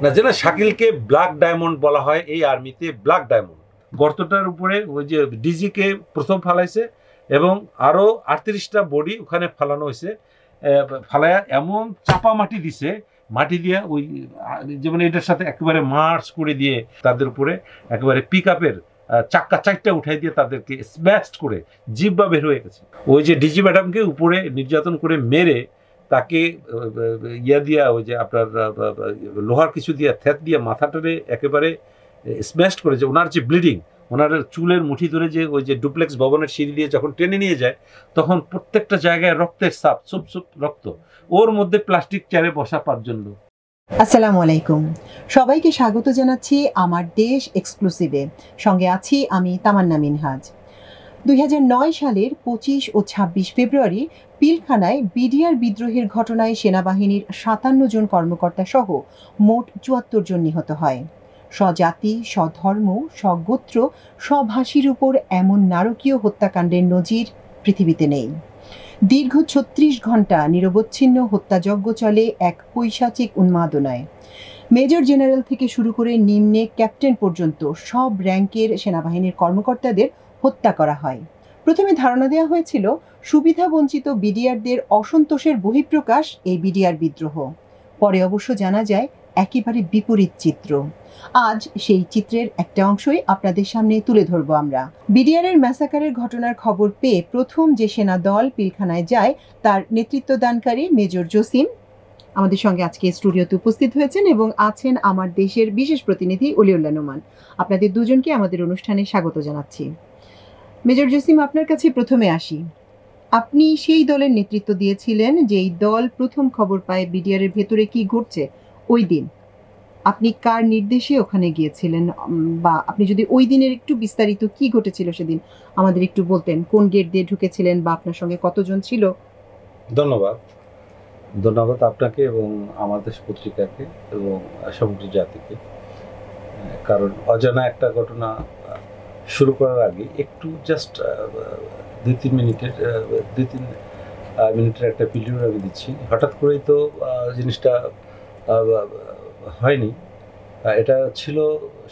না, যেন শাকিলকে black diamond বলা হয় এই আর্মিতে, ব্ল্যাক ডায়মন্ড। গর্তটার উপরে ওই যে ডিজিকে প্রথম ফালাইছে এবং আরো 38টা বডি ওখানে ফালানো হয়েছে। ফালায়া এমন চাপা মাটি দিছে, মাটি দিয়ে ওই যেমন এটার সাথে একেবারে মার্চ করে দিয়ে তাদের উপরে একেবারে পিক আপের চাক্কা 4টা উঠাই দিয়ে তাদেরকে স্ম্যাশড করে জিব্বা বের হয়ে গেছে। ওই যে ডিজি ম্যাডামকে উপরে নির্যাতন করে মেরে তাকে ইয়া দিয়া ওই যে আপনার লোহার কিছু দিয়ে থ্যাত দিয়ে মাথাটারে একেবারে স্ম্যাশড করেছে। ওনার যে ব্লিডিং, ওনার চুলের মুঠি ধরে যে ওই যে ডুপ্লেক্স ভবনের সিঁড়ি দিয়ে যখন টেনে নিয়ে যায় তখন প্রত্যেকটা জায়গায় রক্তের ছাপ, সুপ সুপ রক্ত। ওর মধ্যে প্লাস্টিক চেয়ারে বসা 5 জন লোক। আসসালামু আলাইকুম, সবাইকে স্বাগত জানাচ্ছি আমার দেশ এক্সক্লুসিভে। সঙ্গে আছি আমি তামান্না মিনহাজ। 2009 সালের 25 ও 26 ফেব্রুয়ারি পিলখানায় বিডিআর বিদ্রোহের ঘটনায় সেনাবাহিনীর 57 জন কর্মকর্তা সহ মোট 74 জন নিহত হয়। স্বজাতি, স্বধর্ম, স্বগোত্র, স্বভাষীর উপর এমন নারকীয় হত্যাকাণ্ডের নজির পৃথিবীতে নেই। দীর্ঘ 36 ঘণ্টা নিরবচ্ছিন্ন হত্যাযজ্ঞ চলে এক পৈশাচিক উন্মাদনায়। মেজর জেনারেল থেকে শুরু করে নিম্নে ক্যাপ্টেন পর্যন্ত সব র্যাঙ্কের সেনাবাহিনীর কর্মকর্তাদের হত্যা করা হয়। প্রথমে ধারণা দেওয়া হয়েছিল সুবিধাবঞ্চিত বিডিআরদের অসন্তোষের বহিঃপ্রকাশ এই বিডিআর বিদ্রোহ। পরে অবশ্য জানা যায় একেবারে বিপরীত চিত্র। আজ সেই চিত্রের একটা অংশই আপনাদের সামনে তুলে ধরব আমরা। বিডিআরের ম্যাসাকারের ঘটনার খবর পেয়ে প্রথম যে সেনা দল পিলখানায় যায় তার নেতৃত্বদানকারী মেজর জসিম আমাদের সঙ্গে আজকে স্টুডিওতে উপস্থিত হয়েছেন এবং আছেন আমার দেশের বিশেষ প্রতিনিধি অলিউল্লাহ নোমান। আপনাদের দুজনকে আমাদের অনুষ্ঠানে স্বাগত জানাচ্ছি। মেজর জসিম, আপনার কাছে প্রথমে আসি। আপনি সেই দলের নেতৃত্ব দিয়েছিলেন যেই দল প্রথম খবর পায় বিডিআরের ভেতরে কি ঘটছে ওই দিন। আপনি কার নির্দেশে ওখানে গিয়েছিলেন, বা আপনি যদি ওই দিনের একটু বিস্তারিত কি ঘটেছিল সেদিন আমাদের একটু বলতেন, কোন গেট দিয়ে ঢুকেছিলেন বা আপনার সঙ্গে কতজন ছিল? ধন্যবাদ আপনাকে এবং আমাদের পত্রিকাকে এবং সমগ্র জাতিকে। কারণ অজানা একটা ঘটনা শুরু করার আগে একটু জাস্ট 2-3 মিনিটের একটা পিরিয়ড আমি দিচ্ছি। হঠাৎ করেই তো জিনিসটা হয়নি। এটা ছিল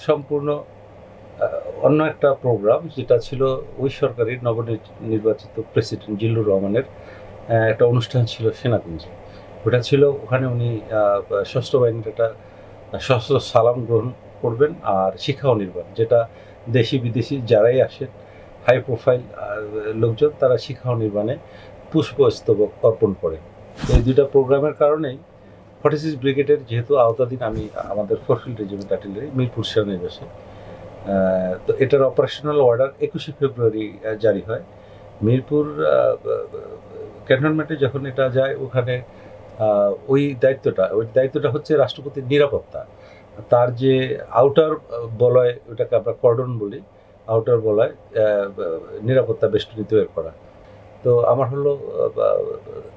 সম্পূর্ণ অন্য একটা প্রোগ্রাম, যেটা ছিল ওই সরকারের নবনির্বাচিত প্রেসিডেন্ট জিল্লুর রহমানের একটা অনুষ্ঠান ছিল সেনাকুঞ্জে। ওটা ছিল ওখানে উনি সশস্ত্র বাহিনীর একটা সশস্ত্র সালাম গ্রহণ করবেন আর শিক্ষা নির্বাণ, যেটা দেশি বিদেশি যারাই আসেন হাই প্রোফাইল লোকজন তারা শিক্ষা নির্বাণে পুষ্পস্তবক অর্পণ করে। এই দুইটা প্রোগ্রামের কারণেই 46 ব্রিগেডের যেহেতু আওতাধীন আমি আমাদের ফোরফিল্ড রেজিমেন্ট আর্টিলারি মিরপুর সেনানিবাসে, তো এটার অপারেশনাল অর্ডার 21 ফেব্রুয়ারি জারি হয়। মিরপুর ক্যান্টনমেন্টে যখন এটা যায় ওখানে ওই দায়িত্বটা হচ্ছে রাষ্ট্রপতির নিরাপত্তা। তার যে আউটার বলয়, ওটাকে আমরা কর্ডন বলি, আউটার বলয় নিরাপত্তা বেষ্টনী তৈরি করা। তো আমার হলো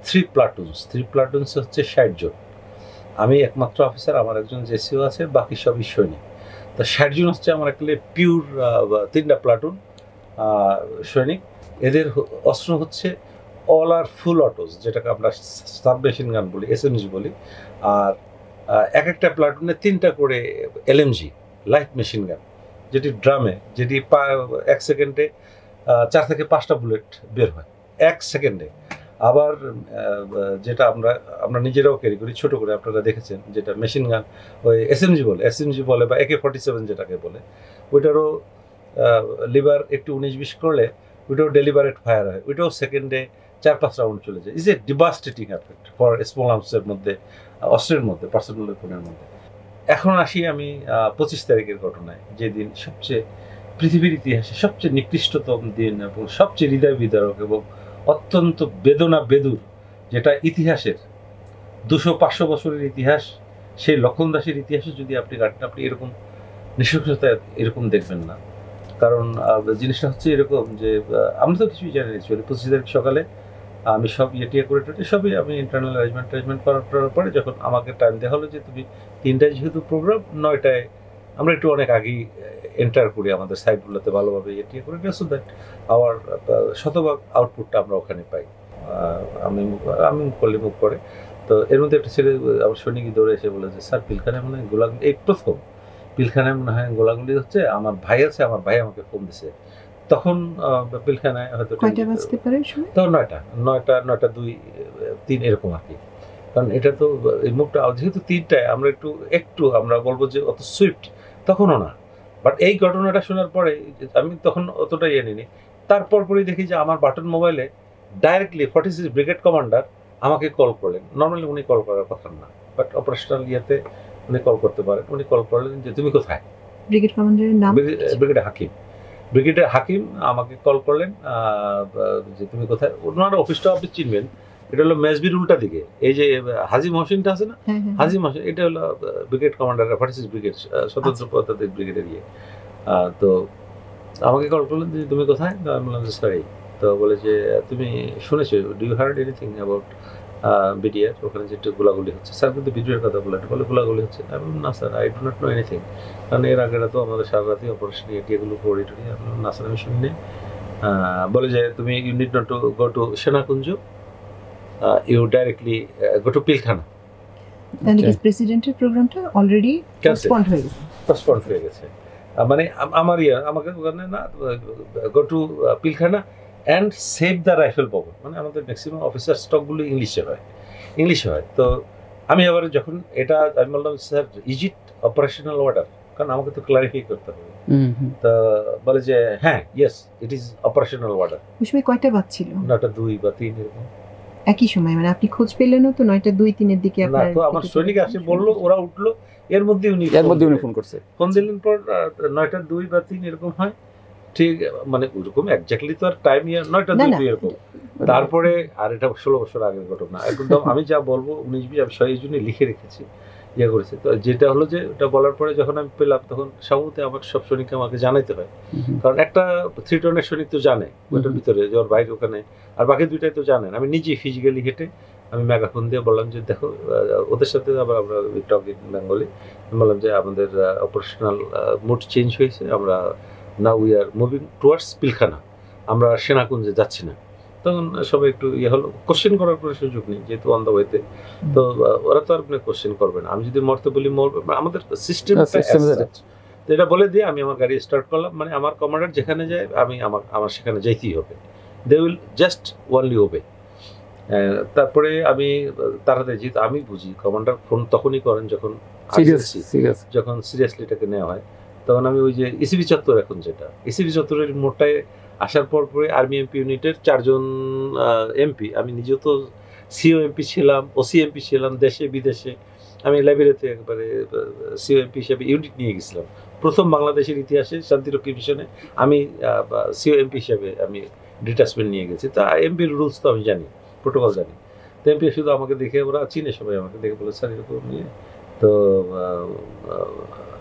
3 প্লাটুনস হচ্ছে 60 জন। আমি একমাত্র অফিসার, আমার একজন জেসিও আছে, বাকি সবই সৈনিক। তো 60 জন হচ্ছে আমার একটা পিওর 3টা প্লাটুন সৈনিক। এদের অস্ত্র হচ্ছে অল আর ফুল অটোস, যেটাকে আমরা সাবমেশিন গান বলি, এসএমজি বলি। আর একটা প্লাটুনে 3টা করে এলএমজি লাইট মেশিন গান, যেটি ড্রামে, যেটি 1 সেকেন্ডে 4 থেকে 5টা বুলেট বের হয় 1 সেকেন্ডে। আবার যেটা আমরা নিজেরাও ক্যারি করি ছোট করে, আপনারা দেখেছেন, যেটা মেশিন গান ওই এসএমজি বলে বা AK-47 যেটাকে বলে, ওইটারও লিভার একটু 19-20 করলে ওইটাও ডেলিভারেট ফায়ার হয়, ওইটাও সেকেন্ডে 4-5 রাউন্ড চলে যায়। Is a devastating effect for small আর্মসের মধ্যে, অস্ত্রের মধ্যে, পার্সোনাল ওয়েপনের মধ্যে। এখন আসি আমি 25 তারিখের ঘটনায়, যেদিন সবচেয়ে পৃথিবীর ইতিহাসে সবচেয়ে নিকৃষ্টতম দিন এবং সবচেয়ে হৃদয় বিদারক এবং অত্যন্ত বেদুর, যেটা ইতিহাসের 200-500 বছরের ইতিহাস, সেই লক্ষণ দাসের ইতিহাসে যদি আপনি কাটেন, আপনি এরকম নৃশংসতা এরকম দেখবেন না। কারণ জিনিসটা হচ্ছে এরকম যে আমরা তো কিছুই জানি না। 25 তারিখ সকালে আমি সব করে সবই আমি ইন্টারনাল অ্যারেঞ্জমেন্ট করার পরে যখন আমাকে টাইম দেওয়া হলো যে তুমি 3টায় যেহেতু প্রোগ্রাম, 9টায় আমরা একটু অনেক আগেই এন্টার করি আমাদের সাইটগুলোতে ভালোভাবে করে, সো দ্যাট আওয়ার শতভাগ আউটপুটটা আমরা ওখানে পাই। আমি মুভ করে তো এর মধ্যে একটা ছেলে আমার সৈনিকই দৌড়ে এসে বলে যে স্যার পিলখানায় মনে হয় গোলাগুলি, এই প্রথম পিলখানায় মনে হয় গোলাগুলি হচ্ছে, আমার ভাই আছে, আমার ভাই আমাকে ফোন দিছে। তখন পিলখানায় হয়তো কয়টা বাজতে পারে সময়? তখন 9টা 2-3 এরকম আর কি। কারণ এটা তো এই মুখটা যেহেতু 3টায় আমরা একটু আমরা বলবো যে অত সুইফট তখনও না, বাট এই ঘটনাটা শোনার পরে আমি তখন অতটা ইয়ে নিইনি। তারপর পরেই দেখি যে আমার বাটন মোবাইলে ডাইরেক্টলি 46 ব্রিগেড কমান্ডার আমাকে কল করলেন। নর্মালি উনি কল করার কথা না, বাট অপারেশনাল ইয়েতে উনি কল করতে পারেন। উনি কল করলেন যে তুমি কোথায়? ব্রিগেড কমান্ডারের নাম? ব্রিগেডিয়ার হাকিম আমাকে কল করলেন যে তুমি কোথায়। ওনার অফিসটা আপনি চিনবেন, এটা হলো মেজবির উল্টা দিকে, এই যে হাজি মহসিনটা আছে না, হাজি মহসিন, এটা হলো ব্রিগেড কমান্ডার 46 ব্রিগেড স্বতন্ত্র পদাতিক ব্রিগেডের ইয়ে। তো আমাকে কল করলেন যে তুমি কোথায়? আমি বললাম যে স্যার। তো বলে যে তুমি শুনেছো, do you heard anything about BDR, ওখানে যেটা গোলাগুলি হচ্ছে? স্যার কিন্তু ভিডিওর কথা বলে গোলাগুলি হচ্ছে। আমি বললাম না sir, I do not know anything, কারণ এর আগেটা তো আমাদের সারা রাতি অপারেশন এগুলো করে টুরি। আমি বললাম না স্যার, আমি শুনিনি। বলে যে তুমি you need not to go to Senakunja, you directly go to Pilkhana. প্রেসিডেন্টের প্রোগ্রামটা অলরেডি পোস্টপন্ড হয়ে গেছে। মানে আমার আমাকে ওখানে না, গো to Pilkhana and save the rifle ভবন। মানে আমাদের ম্যাক্সিমাম অফিসার স্টকগুলো ইংলিশে হয়। তো আমি আবার যখন এটা আমি বললাম sir is it operational order, কারণ আমাকে তো ক্লারিফাই করতে হবে। তো বলে যে হ্যাঁ, yes it is operational order. ওই সময় কয়টা বাজছিল? 9টা 2 বা 3 এরকম। একই সময় মানে আপনি খোঁজ পেলেনও তো 9টা 2-3 দিকে? আপনার তো আমার সৈনিক আসে বললো, ওরা উঠলো, এর মধ্যে উনি ফোন করছে। ফোন দিলেন পর 9টা 2 বা 3 এরকম হয়, ঠিক মানে ওরকম এক্স্যাক্টলি তো আর টাইম 9টা 2 এরকম। তারপরে আর এটা 16 বছর আগের ঘটনা, একদম আমি যা বলবো 19-20 আমি সেই জন্য লিখে রেখেছি, ইয়ে করেছে। তো যেটা হলো যে ওটা বলার পরে যখন আমি পেলাম, তখন সম্ভবত আমার সব সৈনিককে আমাকে জানাইতে হয়, কারণ একটা 3 টনের সৈনিক তো জানে ওটার ভিতরে যে ওর বাইরে ওখানে, আর বাকি 2টাই তো জানেন। আমি নিজে ফিজিক্যালি হেঁটে আমি মেগাফোন দিয়ে বললাম যে দেখো, ওদের সাথে আবার আমরা টক ইন বেঙ্গলি বললাম যে আমাদের অপারেশনাল মুড চেঞ্জ হয়েছে, আমরা now we are moving towards Pilkhana, আমরা সেনাকুঞ্জে যাচ্ছি না। তখন সবাই একটু ইয়ে হলো, কোশ্চেন করার কোনো সুযোগ নেই যেহেতু অন দ্য ওয়েতে। তো ওরা তো আর কোশ্চেন করবে না, আমি যদি মরতে বলি মরবে, আমাদের সিস্টেম। তো এটা বলে দিয়ে আমি আমার গাড়ি স্টার্ট করলাম। মানে আমার কমান্ডার যেখানে যায় আমি আমার সেখানে যাইতেই হবে, দে উইল জাস্ট ওনলি ওবে। তারপরে আমি তাড়াতাড়ি, যেহেতু আমি বুঝি কমান্ডার ফোন তখনই করেন যখন সিরিয়াসলি এটাকে নেওয়া হয়। তখন আমি ওই যে ইসিবি চত্বর, এখন যেটা ইসিবি চত্বরের মোড়টায় আসার পরে আর্মি এমপি ইউনিটের 4 জন এমপি, আমি নিজেও তো সিও এমপি ছিলাম, ওসি এমপি ছিলাম দেশে বিদেশে। আমি লাইব্রেরিতে একবারে সিও এমপি হিসেবে ইউনিট নিয়ে গেছিলাম। প্রথম বাংলাদেশের ইতিহাসে শান্তিরক্ষী মিশনে আমি সিও এমপি হিসেবে আমি ডিটাচমেন্ট নিয়ে গেছি। তা এমপির রুলস তো আমি জানি, প্রোটোকল জানি। তো এমপি শুধু আমাকে দেখে, ওরা চিনে সবাই, আমাকে দেখে বলে স্যার এরকম নিয়ে, তো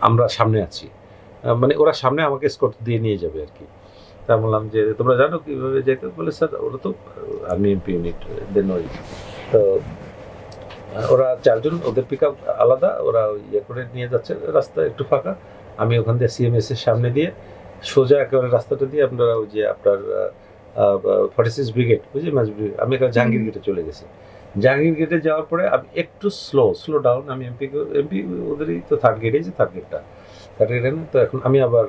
আমরা সামনে আছি, মানে ওরা সামনে আমাকে এসকর্ট দিয়ে নিয়ে যাবে আর কি। তা বললাম যে তোমরা জানো কীভাবে যেতে? বলে স্যার ওরা তো আর্মি এমপি ইউনিট, দেন ওই তো ওরা 4 জন, ওদের পিক আপ আলাদা, ওরা ইয়ে করে নিয়ে যাচ্ছে, রাস্তা একটু ফাঁকা। আমি ওখান দিয়ে সিএমএস এর সামনে দিয়ে সোজা একেবারে রাস্তাটা দিয়ে আপনারা ওই যে আপনার 46 ব্রিগেড, বুঝলি মাঝব্রিগেড, আমি এখানে জাহাঙ্গীর গেটে চলে গেছি। জাহাঙ্গীর গেটে যাওয়ার পরে আমি একটু স্লো ডাউন, আমি এমপি ওদেরই তো থার্ড গেটে, যে থার্ড গেটটা তো এখন আমি আবার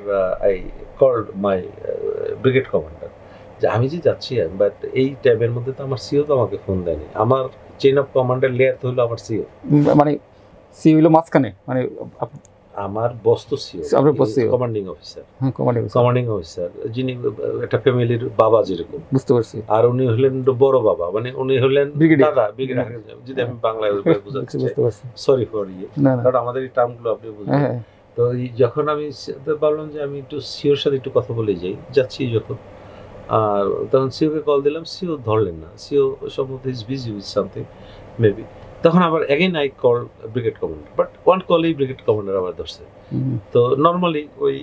I called my brigade commander যে আমি যে যাচ্ছি, বাট এই টাইমের মধ্যে তো আমার সিও তো আমাকে ফোন দেয়নি। আমার চেইন অফ কমান্ডার লেয়ার তো হলো আমার সিও, মানে সিও হলো মাঝখানে, মানে আমার বস তো সিও, কমান্ডিং অফিসার, যিনি একটা ফ্যামিলির বাবা যেরকম, বুঝতে পারছি। আর উনি হলেন বড় বাবা, মানে উনি হলেন দাদা, যদি আমি বাংলায় বুঝাচ্ছি, সরি ফর ইয়ে, কারণ আমাদের এই টার্মগুলো আপনি বুঝবেন। তো যখন আমি ভাবলাম যে আমি একটু সিওর সাথে একটু কথা বলে যাচ্ছি যখন, আর তখন সিওকে কল দিলাম, সিও ধরলেন না, সিও সম্ভবত is busy with something maybe. তখন আবার again I call brigade commander, but one কলেই ব্রিগেড কমান্ডার আবার ধরছে। তো নর্মালি ওই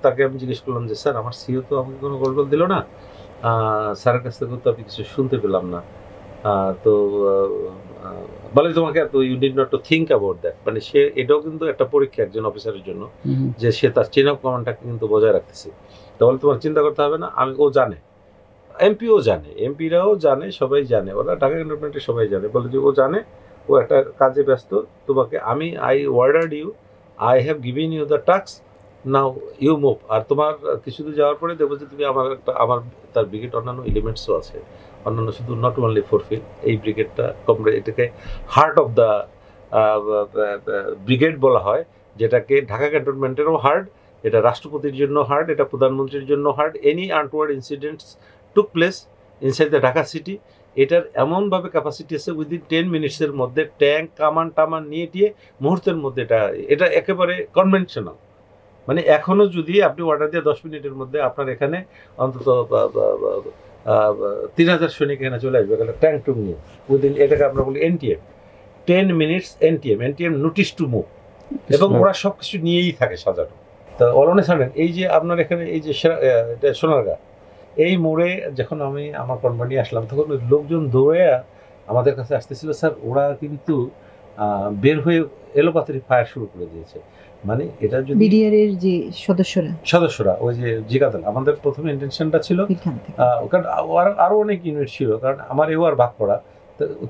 তাকে আমি জিজ্ঞেস করলাম যে স্যার আমার সিও তো আমাকে কোনো কল দিল না, স্যারের কাছ থেকে তো আমি কিছু শুনতে পেলাম না। তো বলে তোমাকে এত you need not to think about that, মানে সে এটাও কিন্তু একটা পরীক্ষা একজন অফিসারের জন্য, যে সে তার চেইন অফ কমান্ডটাকে কিন্তু বজায় রাখতেছে। তাহলে তোমার চিন্তা করতে হবে না, ও জানে, এমপিও জানে, এমপিরাও জানে, সবাই জানে, ওরা ঢাকা ক্যান্টনমেন্টে সবাই জানে, বলে যে ও জানে, ও ও একটা কাজে ব্যস্ত, তোমাকে I ordered you, I have given you the task, now you move. আর তোমার কিছু দূর যাওয়ার পরে দেখবো যে তুমি আমার তার ব্রিগেড অন্যান্য এলিমেন্টসও আছে, অন্যান্য শুধু নট অনলি ফোরফিল এই ব্রিগেডটা এটাকে হার্ট অফ দ্য ব্রিগেড বলা হয়, যেটাকে ঢাকা ক্যান্টনমেন্টেরও হার্ড, এটা রাষ্ট্রপতির জন্য হার্ড, এটা প্রধানমন্ত্রীর জন্য hard. Any untoward incidents took place inside the Dhaka city, এটার এমনভাবে ক্যাপাসিটি আছে উইদিন 10 মিনিটসের মধ্যে ট্যাঙ্ক কামান নিয়ে টিয়ে মুহূর্তের মধ্যে এটা একেবারে কনভেনশনাল। মানে এখনও যদি আপনি অর্ডার দিয়ে 10 মিনিটের মধ্যে আপনার এখানে অন্তত 3000 সৈনিক এখানে চলে আসবে ট্যাঙ্ক টুক নিয়ে উইদিন, এটাকে আমরা বলি NTM, 10 minutes NTM notice to move. এবং ওরা সব কিছু নিয়েই থাকে সাজানো। তো অলনে সাডেন এই যে আপনার এখানে এই যে সোনারগাঁ এই মোড়ে যখন আমি আমার কোম্পানি আসলাম, তখন লোকজন দৌড়ে আমাদের কাছে আসতেছিল, স্যার ওরা কিন্তু বের হয়ে এলোপাতারি ফায়ার শুরু করে দিয়েছে। মানে এটা যদি বিডিআর এর যে সদস্যরা ওই যে জিগাদল, আমাদের প্রথম ইন্টেনশনটা ছিল কারণ আরো অনেক ইউনিট ছিল, কারণ আমার এও আর ভাগ করা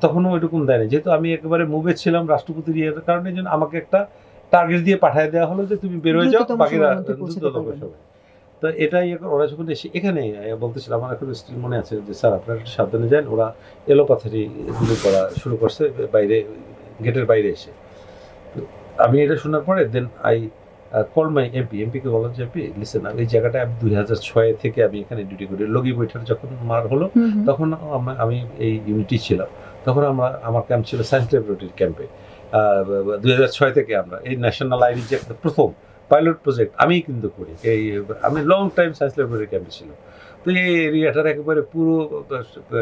তখনও ওইরকম দেয়নি, যেহেতু আমি একেবারে মুভে ছিলাম রাষ্ট্রপতির ইয়ের কারণে, জন্য আমাকে একটা টার্গেট দিয়ে পাঠিয়ে দেওয়া হলো যে তুমি বের হয়ে যাও, বাকিরা সবাই। তো এটাই ওরা যখন এসে এখানে বলতেছিল, আমার এখন স্টিল মনে আছে যে স্যার আপনারা একটু সাবধানে যান, ওরা এলোপাথারি গুলো করা শুরু করছে বাইরে, গেটের বাইরে এসে। আমি এটা শোনার পরে দেন আই কল মাই এমপিকে বললাম যে এমপি লিসেন, এই জায়গাটা আমি 2006 থেকে আমি এখানে ডিউটি করি। লগি বৈঠার যখন মার হলো তখন আমি এই ইউনিটি ছিলাম, তখন আমার ক্যাম্প ছিল সায়েন্স ল্যাবরেটরির ক্যাম্পে। 2006 থেকে আমরা এই ন্যাশনাল আইডি যে প্রথম পাইলট প্রজেক্ট আমি কিন্তু করি, আমি লং টাইম সায়েন্স ল্যাবরেটরি ক্যাম্পে ছিল। তো এই এরিয়াটার একেবারে পুরো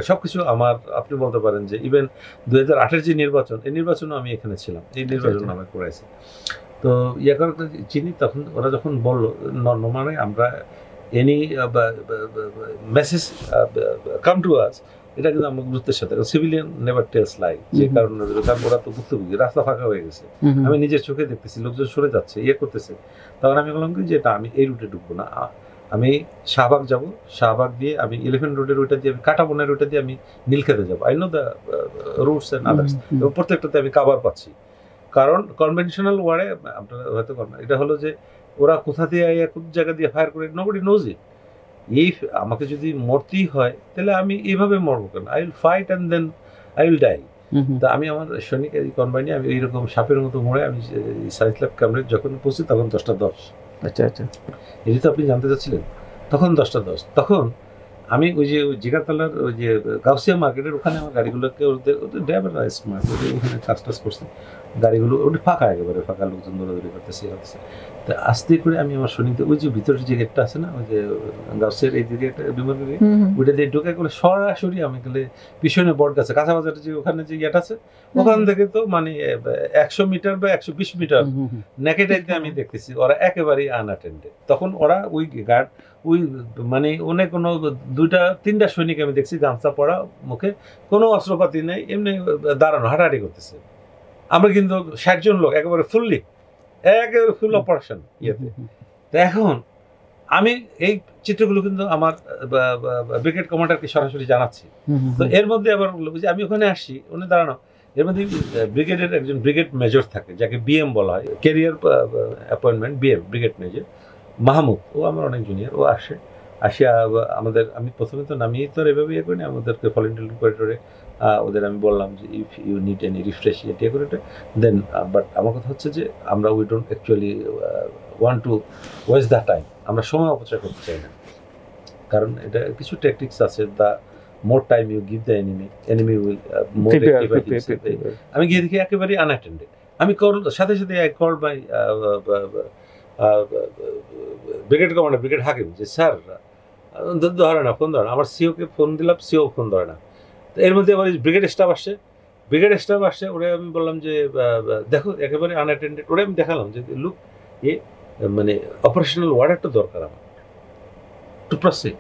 সব কিছু আমার, আপনি বলতে পারেন যে ইভেন 2008-এর যে নির্বাচন, এই নির্বাচনও আমি এখানে ছিলাম, এই নির্বাচন আমি করেছি। তো করতে চিনি, তখন ওরা যখন বললো নর্মালি আমরা any message come to us, এটা কিন্তু আমার গুরুত্বের সাথে, সিভিলিয়ান নেভার টেলস লাই, যে কারণে ওরা তো ভুক্তভোগী, রাস্তা ফাঁকা হয়ে গেছে, আমি নিজের চোখে দেখতেছি লোকজন সরে যাচ্ছে, করতেছে। তখন আমি বললাম যে এটা আমি এই রুটে ঢুকবো না, আমি শাহবাগ যাব, শাহবাগ দিয়ে আমি 11 রোডের ওইটা দিয়ে, আমি কাটাবনের ওইটা দিয়ে আমি নীলক্ষেতে যাবো। I know the roots and others, এবং প্রত্যেকটাতে আমি কাভার পাচ্ছি। কারণ কনভেনশনাল ওয়ারে আপনারা হয়তো এটা হলো যে ওরা কোথা দিয়ে কোন জায়গা দিয়ে ফায়ার করে, নোবডি নোজ ইট। আমাকে যদি মরতেই হয় তাহলে আমি এইভাবে মরবো কেন, I will fight and then I will die. তা আমি আমার সৈনিক এই কনভয় আমি এইরকম সাপের মতো মোড়ে আমি সায়েন্স ল্যাব ক্যাম্পে যখন পৌঁছি তখন 10:10। আচ্ছা আচ্ছা, এটি তো আপনি জানতে চাচ্ছিলেন। তখন 10:10, তখন আমি ওই যে জিগারতলার ওই যে গাউসিয়া মার্কেটের ওখানে আমার গাড়িগুলোকে ওদের ড্রাইভার স্মার্ট ওখানে কাজ করছে, গাড়িগুলো ওটা ফাঁকা, একেবারে ফাঁকা, লোকজন দৌড়াদৌড়ি করতেছে। তো আস্তে করে আমি আমার সৈনিকদের ওই যে ভিতরের যে গেটটা আছে না, ওই যে গাউসিয়ার এই দিকে একটা বিমান গেট, ওইটা দিয়ে ঢুকে গেলে সরাসরি আমি গেলে পিছনে বট গাছে কাঁচা বাজারের যে ওখানে যে ইয়েটা আছে, ওখান থেকে তো মানে 100 মিটার বা 120 মিটার নেকেটাইতে আমি দেখতেছি ওরা একেবারেই আনঅ্যাটেন্ডেড। তখন ওরা ওই গার্ড ওই মানে অনেক কোনো 2-3টা সৈনিক আমি দেখছি গামছা পরা, মুখে কোনো অস্ত্রপাতি নেই, এমনি দাঁড়ানো হাঁটাহাঁটি করতেছে। আমরা কিন্তু 60 জন লোক একেবারে ফুললি একেবারে ফুল অপারেশন ইয়েতে। তো এখন আমি এই চিত্রগুলো কিন্তু আমার ব্রিগেড কমান্ডারকে সরাসরি জানাচ্ছি। তো এর মধ্যে আবার যে আমি ওখানে আসছি, উনি দাঁড়ানো, এর মধ্যে ব্রিগেডের একজন ব্রিগেড মেজর থাকে যাকে BM বলা হয়, career appointment, BM brigade major Mahmud, ও আমার অনেক জুনিয়র। ও আসিয়া আমাদের, আমি প্রথমে তো নামিয়ে তো এভাবে ইয়ে করিনি, আমাদেরকে ভলেন্টিয়ার করিডোরে ওদের আমি বললাম যে if you need any refresh ইয়ে করে দেন, বাট আমার কথা হচ্ছে যে আমরা we don't actually want to waste the time, আমরা সময় অপচয় করতে চাই না, কারণ এটা কিছু ট্যাকটিক্স আছে, the more time you give the enemy will more active. আমি গিয়ে দেখি একেবারে আনঅ্যাটেন্ডেড। আমি সাথে সাথে I call by brigade commander, brigade Hakim, যে স্যার ধরে না, ফোন ধরে না। আমার সিওকে ফোন দিলাম, সিও ফোন ধরে না। তো এর মধ্যে আবার ব্রিগেড স্টাফ আসছে, ওরা আমি বললাম যে দেখো একেবারে আনঅ্যাটেন্ডেড। ওরা আমি দেখালাম যে লুক মানে অপারেশনাল ওয়ার্ডারটা দরকার আমার টু প্রসিড।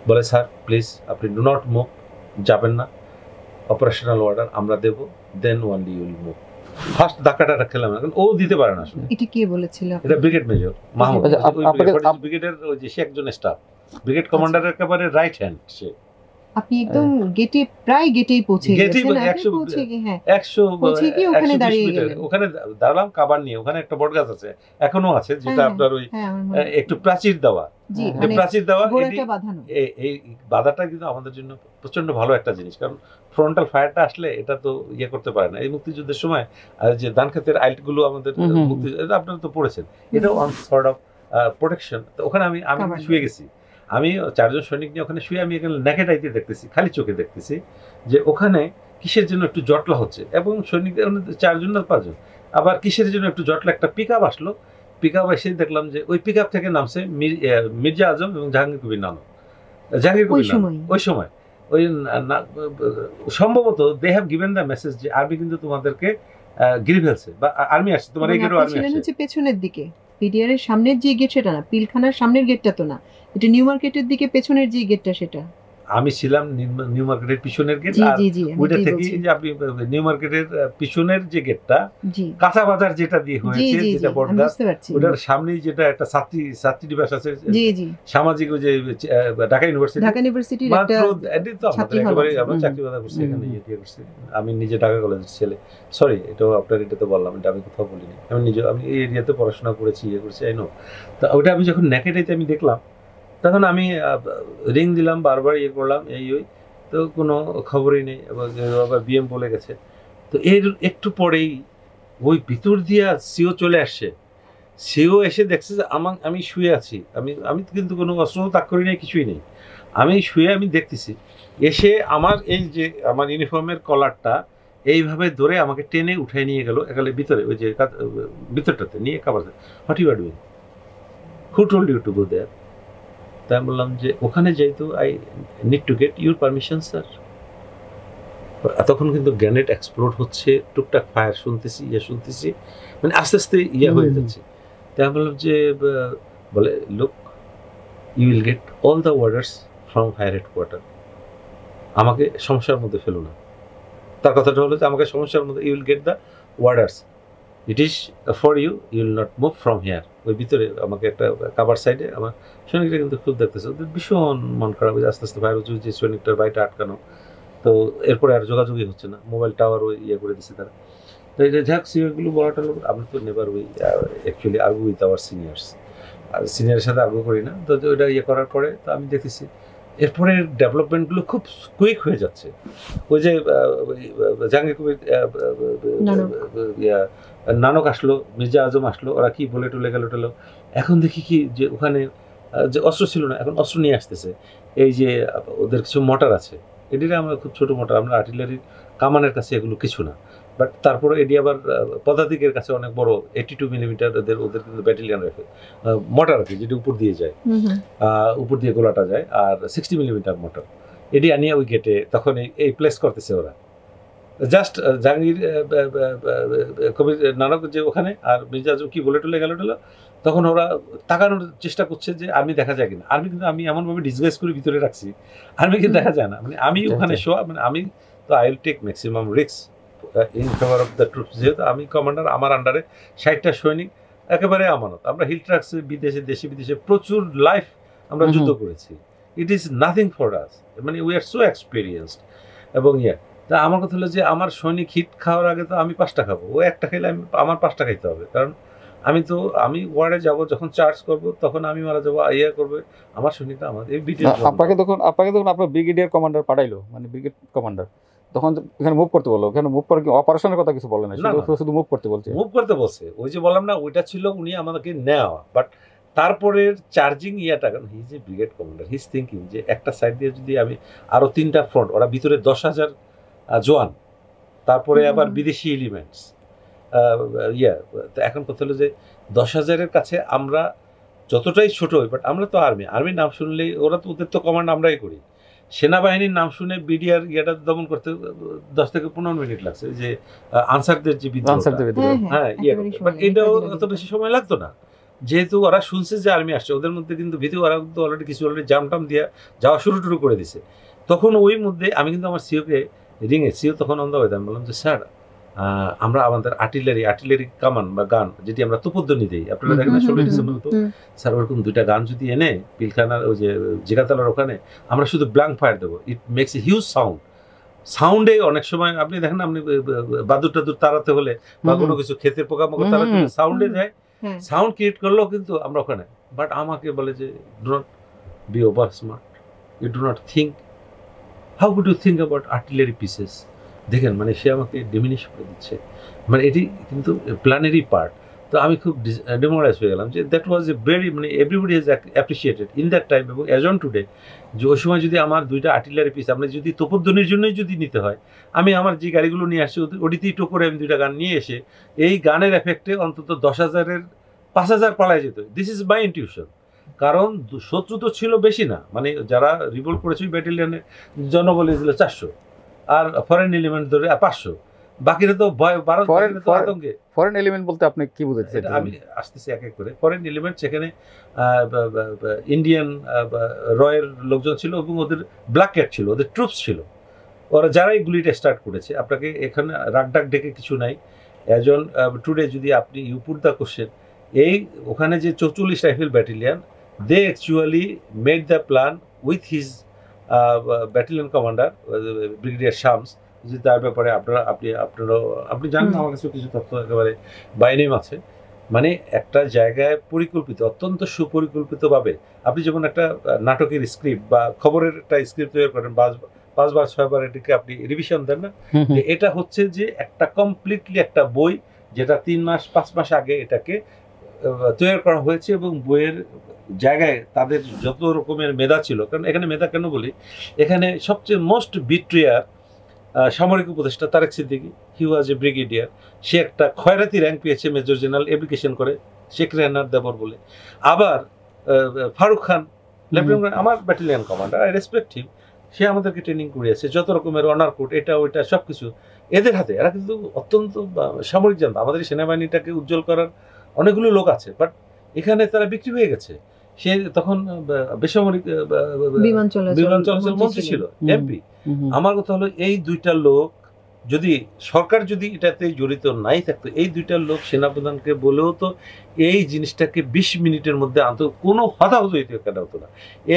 বলে স্যার প্লিজ আপনি ডু নট মুভ, যাবেন না, অপারেশনাল অর্ডার আমরা দেব, then only you will move. First ধাক্কাটা খেলাম না, কারণ ও দিতে পারে না আসলে। এটা কে বলেছিল? এটা ব্রিগেড মেজর মাহমুদ, ব্রিগেডের ওই যে সে একজন স্টাফ, ব্রিগেড কমান্ডারের একেবারে রাইট হ্যান্ড সে। আপনি একদম গেটে, প্রায় গেটেই পৌঁছে গেটেই গেছেন, আপনি 100 পৌঁছে গিয়ে, হ্যাঁ 100 পৌঁছে গিয়ে ওখানে 120 দাঁড়িয়ে মিটার গেলেন। ওখানে দাঁড়ালাম, কাবার নিয়ে। ওখানে একটা বট গাছ আছে, এখনো আছে, হ্যাঁ, যেটা হ্যাঁ, আপনার ওই হ্যাঁ, আমার মনে একটু প্রাচীর দেওয়া। জি, হ্যাঁ, মানে প্রাচীর দেওয়া, গোড়াটা বাঁধানো। এই বাধাটা কিন্তু আমাদের জন্য প্রচন্ড ভালো একটা জিনিস, কারণ ফ্রন্টাল ফায়ারটা আসলে এটা তো ইয়ে করতে পারে না। এই মুক্তিযুদ্ধের সময় যে ধান ক্ষেতের আইলগুলো আমাদের মুক্তি, এটা আপনারা তো পড়েছেন, এটাও অন সর্ট অফ প্রোটেকশন। তো ওখানে আমি Cover শুয়ে গেছি, আমি 4 জন সৈনিক নিয়ে ওখানে শুয়ে আমি এখানে নেকেড আইতে দেখতেছি, খালি চোখে দেখতেছি যে ওখানে কিসের জন্য একটু জটলা হচ্ছে, এবং সৈনিক 4 জন না 5 জন, আবার কিসের জন্য একটু জটলা। একটা পিক আপ আসলো, পিক আপ এসে দেখলাম যে ওই পিক আপ থেকে নামছে মির্জা আজম এবং জাহাঙ্গীর কবির নানক। জাহাঙ্গীর কবির নানক ওই সময় ওই সম্ভবত they have given the message যে আর্মি কিন্তু তোমাদেরকে গিরে ফেলছে, বা আর্মি আসছে, তোমার এই গেটও আর্মি আসছে। হচ্ছে পেছনের দিকে, পিডিআর এর সামনের যে গেট সেটা না, পিলখানার সামনের গেটটা তো না, এটা নিউ মার্কেটের দিকে পেছনের যে গেটটা সেটা। আমি ছিলাম নিউ মার্কেটের পিছনের গেট, আর ওইটা থেকে যে আপনি নিউ মার্কেটের পিছনের যে গেটটা, কাঁচা বাজার যেটা দিয়ে হয়েছে, যেটা বড়গাছ, ওটার সামনেই যেটা একটা ছাত্রী নিবাস আছে, সামাজিক, ওই যে ঢাকা ইউনিভার্সিটি মাত্র তো আমাদের একেবারে আমরা চাকরি বাদা করছি এখানে, ইয়ে করছি। আমি নিজে ঢাকা কলেজের ছেলে, সরি এটাও আপনার এটা তো বললাম, এটা আমি কোথাও বলিনি, আমি এই এরিয়াতে পড়াশোনা করেছি, ইয়ে করছি, আই নো। তো ওইটা আমি যখন নেকেটাইতে আমি দেখলাম, তখন আমি রিং দিলাম, বারবার ইয়ে করলাম, ওই তো কোনো খবরই নেই, আবার বিএম বলে গেছে। তো এর একটু পরেই ওই ভিতর দিয়া সিও চলে আসছে। সিও এসে দেখছে যে আমি শুয়ে আছি, আমি কিন্তু কোনো অস্ত্র তাক করি নাই, কিছুই নেই, আমি শুয়ে আমি দেখতেছি। এসে আমার এই যে আমার ইউনিফর্মের কলারটা এইভাবে ধরে আমাকে টেনে উঠাই নিয়ে গেল একালে ভিতরে, ওই যে ভিতরটাতে নিয়ে কাবার। What you are doing, who told you to go there? তাই আমি বললাম যে ওখানে যেহেতু I need to get your permission sir. তখন কিন্তু গ্রেনেড এক্সপ্লোড হচ্ছে, টুকটাক ফায়ার শুনতেছি, মানে আস্তে আস্তে হয়ে যাচ্ছে। তাই আমি বললাম যে, বলে look, you will get all the orders from higher headquarter, আমাকে সমস্যার মধ্যে ফেলো না। তার কথাটা হলো যে আমাকে সমস্যার মধ্যে, you will get the orders, it is for you, you will not move from here. ওই ভিতরে আমাকে একটা কাবার সাইডে আমার সৈনিকরা কিন্তু খুব দেখতেছে, ওদের ভীষণ মন খারাপ, আস্তে আস্তে ফায়ার হচ্ছে, যে সৈনিকটার বাড়িটা আটকানো। তো এরপরে আর যোগাযোগই হচ্ছে না, মোবাইল টাওয়ার ওই করে দিচ্ছে তারা। তো এটা যাক, সিনিয়রগুলো বলাটা হলো, আমরা তো নেবার ওই actually argue with our seniors, আর সিনিয়রের সাথে আর্গু করি না। তো ওইটা করার পরে তো আমি দেখেছি এরপরে ডেভেলপমেন্টগুলো খুব কুইক হয়ে যাচ্ছে। ওই যে জাহাঙ্গীর কবির নানক আসলো, মির্জা আজম আসলো, ওরা কি বলে টলে গেল। এখন দেখি কি যে ওখানে যে অস্ত্র ছিল না, এখন অস্ত্র নিয়ে আসতেছে। এই যে ওদের কিছু মোটর আছে, এটিরে আমরা খুব ছোট মোটর, আমরা আর্টিলারির কামানের কাছে এগুলো কিছু না, বাট তারপরে এটি আবার পদাতিকের কাছে অনেক বড় 82 মিলিমিটার ওদের কিন্তু ব্যাটালিয়ান রাইফেল মোটর আর কি, যেটি উপর দিয়ে যায়, উপর দিয়ে গোলাটা যায়, আর 60 মিলিমিটার মোটর, এটি আনিয়ে ওই গেটে তখন এই প্লেস করতেছে ওরা। জাস্ট জাহাঙ্গীর কবির নানক যে ওখানে, আর মির্জা আজম কি বলে টলে গেল, তখন ওরা তাকানোর চেষ্টা করছে যে আর্মি দেখা যায় কিনা। আর্মি কিন্তু আমি এমনভাবে ডিসগাইজ করে ভিতরে রাখছি, আর্মি কিন্তু দেখা যায় না। মানে আমি ওখানে শোয়া, মানে আমি তো I will take maximum risk in favour of the troops. যেহেতু আমি কমান্ডার, আমার আন্ডারে 60টা সৈনিক, একেবারে আমানত। আমরা হিল ট্রাক্সে দেশে বিদেশে প্রচুর লাইফ আমরা যুদ্ধ করেছি। It is nothing for us, মানে উই আর সো এক্সপিরিয়েন্সড। এবং তা আমার কথা হলো যে আমার সৈনিক হিট খাওয়ার আগে তো আমি 5টা খাবো, ও একটা খেলে আমার 5টা খাইতে হবে, কারণ আমি ওয়ার্ডে যাব, যখন চার্জ করব তখন আমি মারা যাবো, করবে আমার সৈনিকরা। আমাদের আপনাকে তখন আপনার ব্রিগেডিয়ার কমান্ডার পাঠাইলো, মানে ব্রিগেড কমান্ডার, তখন এখানে মুভ করতে বললো। এখানে মুভ করে কি অপারেশনের কথা কিছু বলে না, শুধু মুভ করতে বলছে। মুভ করতে বলছে, ওই যে বললাম না, ওইটা ছিল উনি আমাদেরকে নেওয়া। বাট তারপরের চার্জিং কারণ he is a brigade commander, he is thinking যে একটা সাইড দিয়ে যদি আমি আরো 3টা ফ্রন্ট, ওরা ভিতরে 10,000 জওয়ান, তারপরে আবার বিদেশি এলিমেন্টস, এখন কথা হলো যে 10,000-এর কাছে আমরা যতটাই ছোট হই, বাট আমরা তো আর্মির নাম শুনলেই ওরা তো, ওদের তো কমান্ড আমরাই করি। সেনাবাহিনীর নাম শুনে বিডিআর দমন করতে 10 থেকে 15 মিনিট লাগছে, যে আনসারদের যে বিদ্রোহ, হ্যাঁ বাট এটাও অত বেশি সময় লাগতো না, যেহেতু ওরা শুনছে যে আর্মি আসছে। ওদের মধ্যে কিন্তু ভীতি, ওরা কিন্তু অলরেডি জাম দিয়ে যাওয়া শুরু করে দিছে। তখন ওই মধ্যে আমি কিন্তু আমার সিওকে রিংয়ে, সিও তখন অন্ধ হয়ে, আমি বললাম যে স্যার আমরা আমাদের আর্টিলারি কামান বা গান যেটি আমরা তোপধ্বনি দিই, আপনারা দেখেন 16 ডিসেম্বর তো স্যার ওরকম 2টা গান যদি এনে পিলখানার ওই যে জিগাতলার ওখানে আমরা শুধু ব্ল্যাঙ্ক ফায়ার দেবো, ইট মেক্স এ হিউজ সাউন্ডে অনেক সময় আপনি দেখেন আপনি বাদুর টাদুর তাড়াতে হলে বা কোনো কিছু ক্ষেতের পোকামাকড় তাড়াতে হলে সাউন্ডে যায়, সাউন্ড ক্রিয়েট করলেও কিন্তু আমরা ওখানে। বাট আমাকে বলে যে do not be over smart, you do not think, how could you think about artillery pieces. দেখেন মানে সে আমাকে ডিমিনিশ করে দিচ্ছে, মানে এটি কিন্তু প্ল্যানেরই পার্ট। তো আমি খুব ডিমোরাইজ হয়ে গেলাম যে দ্যাট ওয়াজ এ ভেরি মানে everybody has appreciated in that time এবং অ্যাজ অন টুডে, যে ওই সময় যদি আমার 2টা আর্টিলারি পিস আমরা যদি তোপধ্বনির জন্যই যদি নিতে হয়, আমি আমার যে গাড়িগুলো নিয়ে আসছি ওটিতেই টো করে আমি 2টা গান নিয়ে এসে এই গানের এফেক্টে অন্তত 10,000-এর 5,000 পালায় যেত। This is my intuition. কারণ শত্রু তো ছিল বেশি না, মানে যারা রিভোল্ট করেছে ব্যাটালিয়নের জনবল ছিল 400 আর ফরেন এলিমেন্ট ধরে 500, বাকিরা তো ভয় আতঙ্কে। ফরেন এলিমেন্ট বলতে আপনি কি বুঝাচ্ছেন? আমি আসতেছি এক এক করে। ফরেন এলিমেন্ট সেখানে ইন্ডিয়ান রয়ের লোকজন ছিল এবং ওদের ব্ল্যাক ক্যাট ছিল, ওদের ট্রুপস ছিল, ওরা যারাই গুলিটা স্টার্ট করেছে। আপনাকে এখানে রাগডাক ডেকে কিছু নাই। একজন টুডে যদি আপনি ইউ পুট দ্য কোশ্চেন, এই ওখানে যে 44 rifle battalion, they actually made the plan with his battalion commander brigadier Shams, যে তার ব্যাপারে আপনি জানেন, আমার কাছে কিছু তথ্য একেবারে বাইনেম আছে। মানে একটা জায়গায় পরিকল্পিত, অত্যন্ত সুপরিকল্পিতভাবে আপনি যেমন একটা নাটকের স্ক্রিপ্ট বা খবরের একটা স্ক্রিপ্ট তৈরি করেন, 5বার 6বার এটাকে আপনি রিভিশন দেন না, যে এটা হচ্ছে যে একটা কমপ্লিটলি একটা বই যেটা 3 মাস 5 মাস আগে এটাকে তৈরি করা হয়েছে এবং বইয়ের জায়গায় তাদের যত রকমের মেধা ছিল। কারণ এখানে মেধা কেন বলি, এখানে সবচেয়ে মোস্ট বিট্রিয়ার সামরিক উপদেষ্টা Tareq Siddiqui, he was a brigadier, সে একটা খয়রাতি র্যাঙ্ক পেয়েছে মেজর জেনারেল অ্যাপ্লিকেশন করে শেখ রেহানার দেবর বলে। আবার ফারুক খান লেফটেন্যান্ট আমার battalion commander, I respect him, সে আমাদেরকে ট্রেনিং করিয়েছে, যত রকমের অনার কোট এটা ওইটা সব কিছু এদের হাতে। এরা কিন্তু অত্যন্ত সামরিক জানত, আমাদের সেনাবাহিনীটাকে উজ্জ্বল করার অনেকগুলো লোক আছে, বাট এখানে তারা বিক্রি হয়ে গেছে। সে তখন বেসামরিক বিমান চলাচল মন্ত্রী ছিল, এমপি। আমার কথা হলো এই 2টা লোক যদি সরকার যদি এটাতে জড়িত নাই থাকতো, এই 2টা লোক সেনাপ্রধানকে বলেও তো এই জিনিসটাকে 20 মিনিটের মধ্যে কোনো হতাহত হতো না।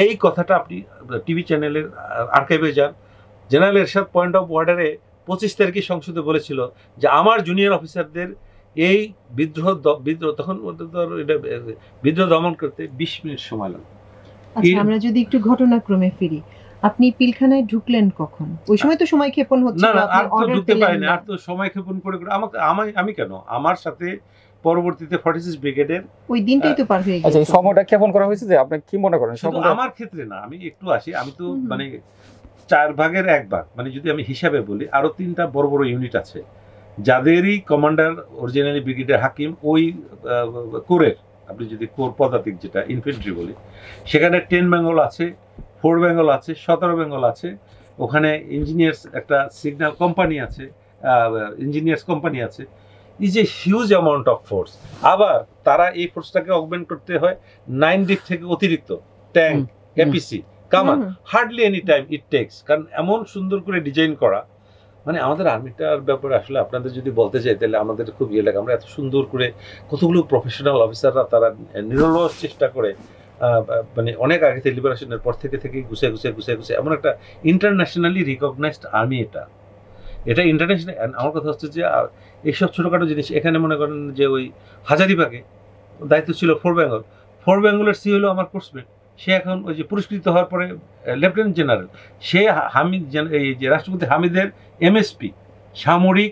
এই কথাটা আপনি টিভি চ্যানেলের আর্কাইভে যান, জেনারেল এরশাদ পয়েন্ট অফ অর্ডারে 25 তারিখে সংসদে বলেছিল যে আমার জুনিয়র অফিসারদের এই বিদ্রোহ তখন এটা বিদ্রোহ দমন করতে 20 মিনিট সময় লাগবে। আচ্ছা, আমরা যদি একটু ঘটনাক্রমে ফিরি, আপনি পিলখানায় ঢুকলেন কখন? ওই সময় তো সময় ক্ষেপণ হচ্ছিল, না আর তো ঢুকতে পারিনি, আর তো সময় ক্ষেপণ করে আমি কেন, আমার সাথে পরবর্তীতে 46 ব্রিগেডের ওই দিনটাই তো পার হয়ে গেছে। আচ্ছা, এই সময়টা ক্ষেপণ করা হয়েছে যে আপনি কি মনে করেন? আমার ক্ষেত্রে না, আমি একটু আসি, আমি তো মানে 4 ভাগের 1 ভাগ, মানে যদি আমি হিসাবে বলি, আরো 3টা বড় বড় ইউনিট আছে যাদেরই কমান্ডার অরিজিনালি ব্রিগেডিয়ার হাকিম, ওই কোরের, আপনি যদি কোর পদাতিক যেটা ইনফেন্ট্রি বলি, সেখানে 10 বেঙ্গল আছে, 4 বেঙ্গল আছে, 17 বেঙ্গল আছে, ওখানে ইঞ্জিনিয়ার্স একটা সিগন্যাল কোম্পানি আছে, ইঞ্জিনিয়ার্স কোম্পানি আছে। Is a huge amount of force. আবার তারা এই ফোর্সটাকে অগমেন্ট করতে হয় 9 ডিপ থেকে অতিরিক্ত ট্যাঙ্ক, এপিসি, কামান, hardly any time it takes. কারণ এমন সুন্দর করে ডিজাইন করা, মানে আমাদের আর্মিটার ব্যাপারে আসলে আপনাদের যদি বলতে চাই তাহলে আমাদের খুব ইয়ে লাগে। আমরা এত সুন্দর করে কতগুলো প্রফেশনাল অফিসাররা তারা নিরলস চেষ্টা করে, মানে অনেক আগে থেকে লিবারেশনের পর থেকে গুছিয়ে এমন একটা ইন্টারন্যাশনালি রিকগনাইজড আর্মি। এটা ইন্টারন্যাশনাল। আমার কথা হচ্ছে যে এইসব ছোটোখাটো জিনিস এখানে মনে করেন যে ওই হাজারিবাগে দায়িত্ব ছিল 4 বেঙ্গলের সি হলো আমার কোর্সমেট, সে এখন ওই যে পুরস্কৃত হওয়ার পরে লেফটেন্যান্ট জেনারেল, সে হামিদ, এই যে রাষ্ট্রপতি হামিদের এমএসপি সামরিক